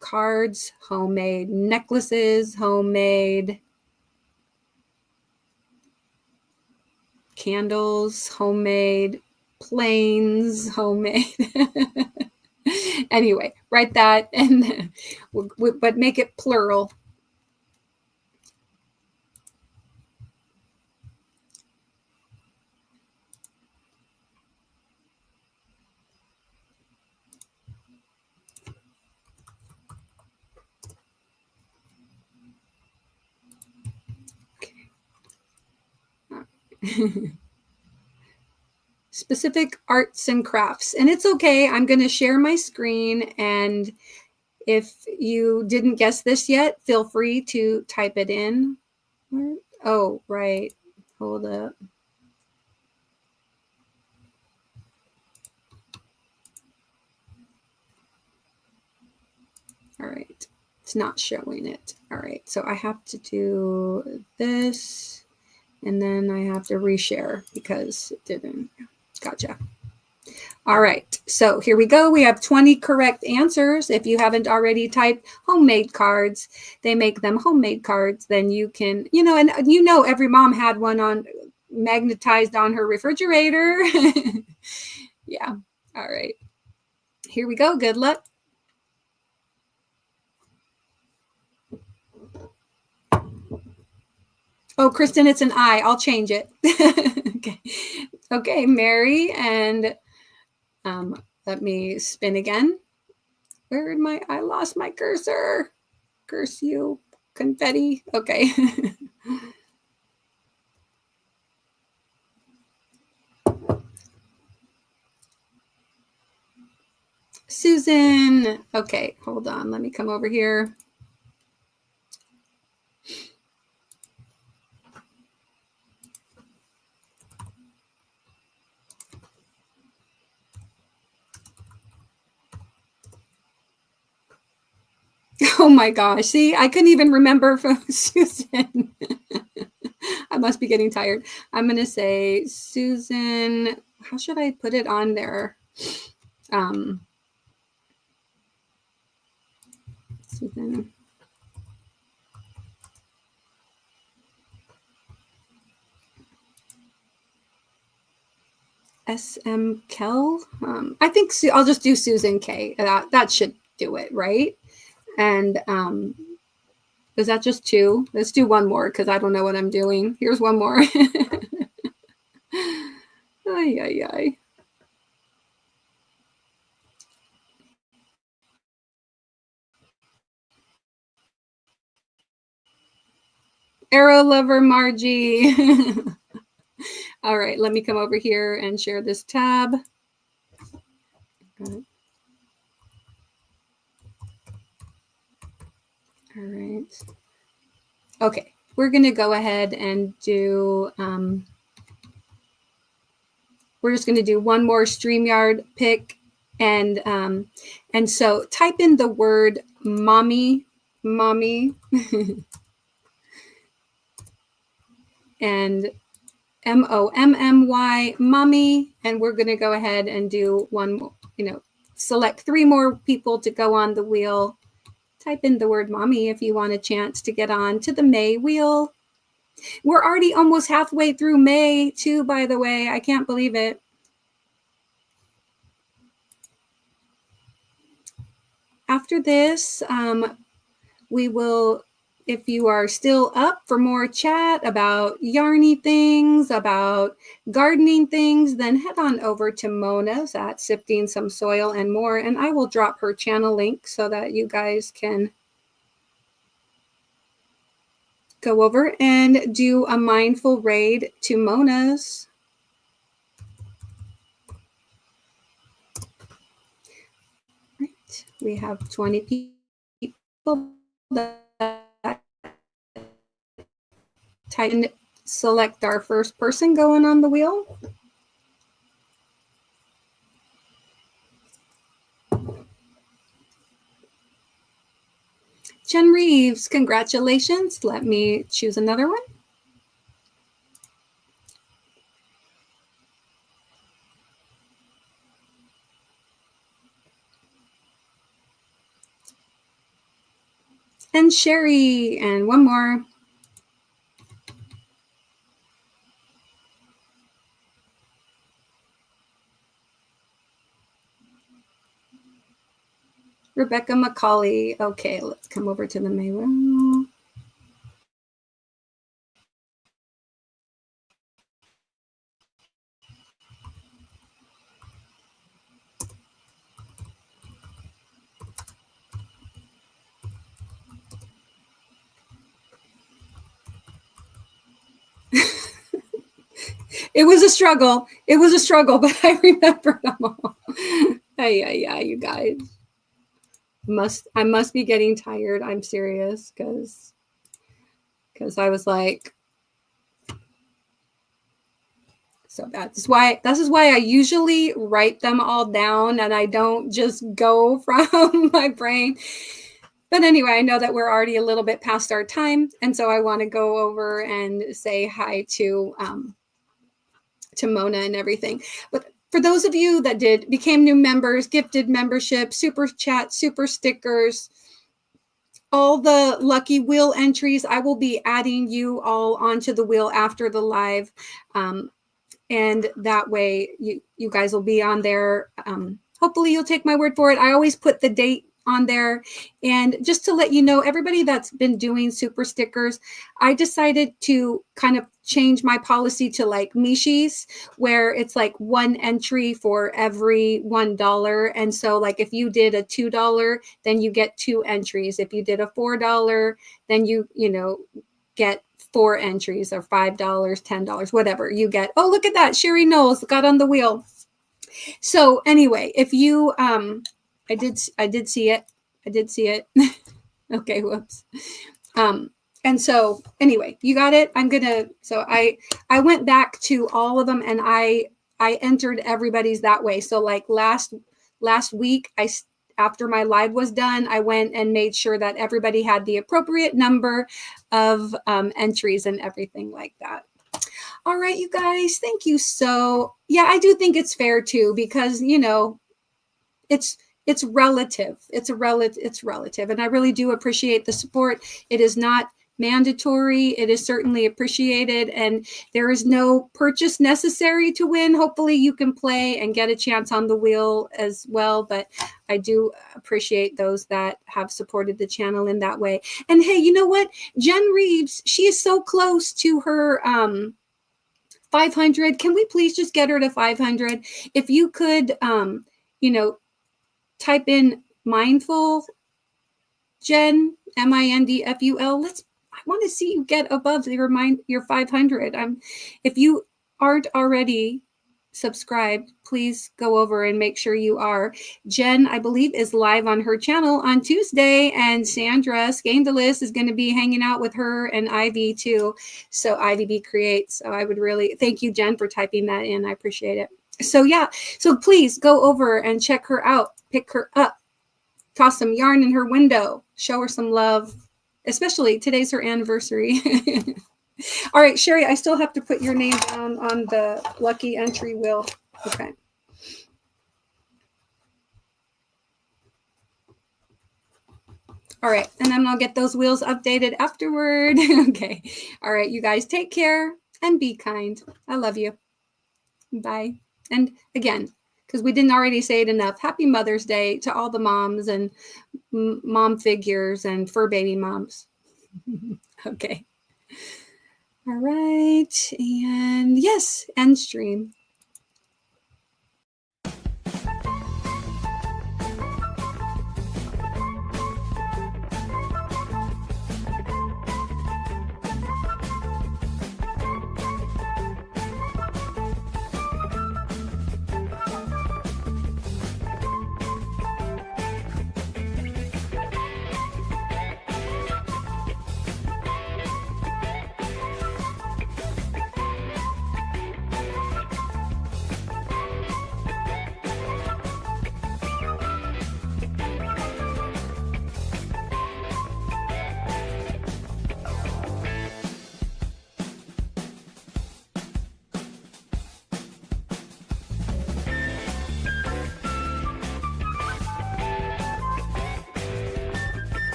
cards, homemade necklaces, homemade candles, homemade planes, homemade. Anyway, write that and but make it plural. Okay. Specific arts and crafts. And it's okay. I'm going to share my screen. And if you didn't guess this yet, feel free to type it in. Oh, right. Hold up. All right. It's not showing it. All right. So I have to do this. And then I have to reshare because it didn't. Gotcha. All right, so here we go. We have 20 correct answers. If you haven't already typed homemade cards, they make them homemade cards. Then you can, and every mom had one on magnetized on her refrigerator. Yeah. All right. Here we go. Good luck. Oh, Kristen, it's an I. I'll change it. Okay. Okay, Mary, and let me spin again. Where did I lost my cursor. Curse you, confetti. Okay. Susan. Okay, hold on. Let me come over here. Oh my gosh. See, I couldn't even remember from Susan. I must be getting tired. I'm going to say Susan. How should I put it on there? Susan. SM Kell. I think I'll just do Susan K. That should do it, right? And Is that just 2? Let's do one more because I don't know what I'm doing. Here's one more. Ay, ay, ay. Arrow lover Margie. All right, let me come over here and share this tab. All right. Okay, we're going to go ahead and do, we're just going to do one more StreamYard pick. And so type in the word mommy, and MOMMY, mommy. And we're going to go ahead and do one, select 3 more people to go on the wheel. Type in the word mommy if you want a chance to get on to the May wheel. We're already almost halfway through May too, by the way. I can't believe it. After this, we will, if you are still up for more chat about yarny things, about gardening things, then head on over to Mona's at Sifting Some Soil and More, and I will drop her channel link so that you guys can go over and do a mindful raid to Mona's. Right. We have 20 people that type and select our first person going on the wheel. Jen Reeves, congratulations. Let me choose another one. And Sherry, and one more. Rebecca McCauley. Okay, let's come over to the May wheel. It was a struggle. It was a struggle, but I remember them all. Yeah, you guys. I must be getting tired. I'm serious because I was like, so this is why I usually write them all down and I don't just go from my brain. But anyway, I know that we're already a little bit past our time, and so I want to go over and say hi to Mona and everything. But for those of you that became new members, gifted membership, super chat, super stickers, all the lucky wheel entries, I will be adding you all onto the wheel after the live. And that way you guys will be on there. Hopefully you'll take my word for it. I always put the date on there. And just to let you know, everybody that's been doing super stickers, I decided to kind of change my policy to like Mishi's, where it's like 1 entry for every $1. And so like if you did a $2, then you get 2 entries. If you did a $4, then you get 4 entries, or $5, $10, whatever you get. Oh, look at that. Sherry Knowles got on the wheel. So anyway, if you, I did see it. I did see it. Okay, whoops. And so anyway, you got it. So I went back to all of them and I entered everybody's that way. So like last week, after my live was done, I went and made sure that everybody had the appropriate number of entries and everything like that. All right, you guys, thank you. So yeah, I do think it's fair too, because it's relative. It's relative. And I really do appreciate the support. It is not mandatory. It is certainly appreciated, and there is no purchase necessary to win. Hopefully you can play and get a chance on the wheel as well, but I do appreciate those that have supported the channel in that way. And hey, you know what? Jen Reeves, she is so close to her 500. Can we please just get her to 500? If you could, you know, type in mindful Jen, Mindful. I want to see you get above your 500. If you aren't already subscribed, please go over and make sure you are. Jen, I believe, is live on her channel on Tuesday, and Sandra Scandalous is going to be hanging out with her and Ivy too. So Ivy B Creates. So I would really thank you, Jen, for typing that in. I appreciate it. So yeah, so please go over and check her out, pick her up, toss some yarn in her window, show her some love, especially today's her anniversary. All right, Sherry, I still have to put your name down on the lucky entry wheel. Okay. All right, and then I'll get those wheels updated afterward. Okay. All right, you guys take care and be kind. I love you. Bye. And again, because we didn't already say it enough, happy Mother's Day to all the moms and mom figures and fur baby moms. Okay. All right. And yes, end stream.